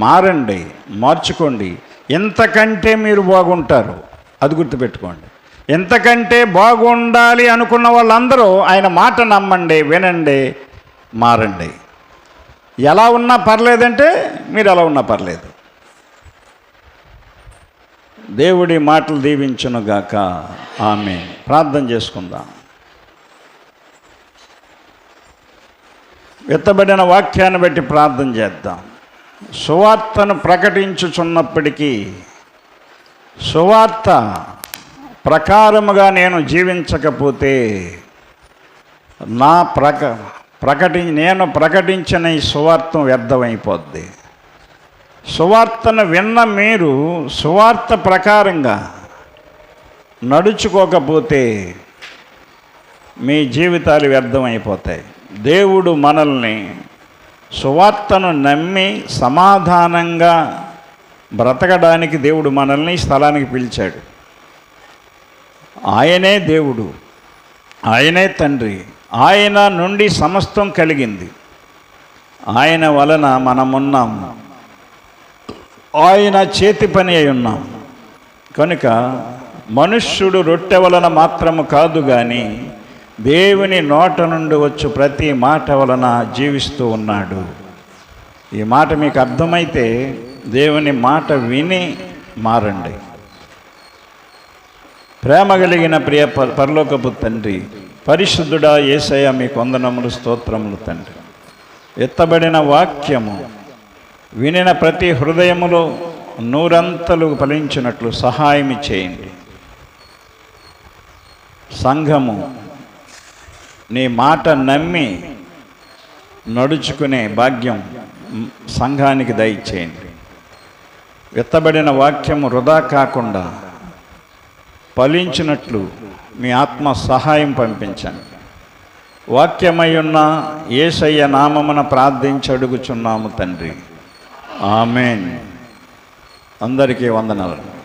మారండి, మార్చుకోండి. ఎంతకంటే మీరు బాగుంటారు, అది గుర్తుపెట్టుకోండి. ఎంతకంటే బాగుండాలి అనుకున్న వాళ్ళందరూ ఆయన మాట నమ్మండి, వినండి, మారండి. ఎలా ఉన్నా పర్లేదంటే మీరు ఎలా ఉన్నా పర్లేదు. దేవుడి మాటలు దీవించునుగాక. ఆమేన్. ప్రార్థన చేసుకుందాం. ఎత్తబడిన వాక్యాన్ని బట్టి ప్రార్థన చేద్దాం. సువార్తను ప్రకటించుచున్నప్పటికీ సువార్త ప్రకారముగా నేను జీవించకపోతే నేను ప్రకటించిన ఈ సువార్త వ్యర్థమైపోద్ది. సువార్తను విన్న మీరు సువార్త ప్రకారంగా నడుచుకోకపోతే మీ జీవితాలు వ్యర్థమైపోతాయి. దేవుడు మనల్ని సువార్తను నమ్మి సమాధానంగా బ్రతకడానికి దేవుడు మనల్ని ఈ స్థలానికి పిలిచాడు. ఆయనే దేవుడు, ఆయనే తండ్రి, ఆయన నుండి సమస్తం కలిగింది, ఆయన వలన మనమున్నాము, ఆయన చేతి పని అయి ఉన్నాం. కనుక మనుష్యుడు రొట్టె వలన మాత్రము కాదు కానీ దేవుని నోట నుండి వచ్చు ప్రతి మాట వలన జీవిస్తూ ఉన్నాడు. ఈ మాట మీకు అర్థమైతే దేవుని మాట విని మారండి. ప్రేమ కలిగిన ప్రియ పరలోకపు తండ్రి, పరిశుద్ధుడా యేసయ్య, మీకు వందనములు, స్తోత్రములు తండ్రి. ఎత్తబడిన వాక్యము వినిన ప్రతి హృదయములో నూరంతలు ఫలించినట్లు సహాయం చేయండి. సంఘము నీ మాట నమ్మి నడుచుకునే భాగ్యం సంఘానికి దయచేయండి. ఎత్తబడిన వాక్యము వృధా కాకుండా ఫలించినట్లు మీ ఆత్మ సహాయం పంపించండి. వాక్యమై ఉన్న యేసయ్య నామమున ప్రార్థించి అడుగుచున్నాము తండ్రి. ఆమేన్. అందరికీ వందనాలు.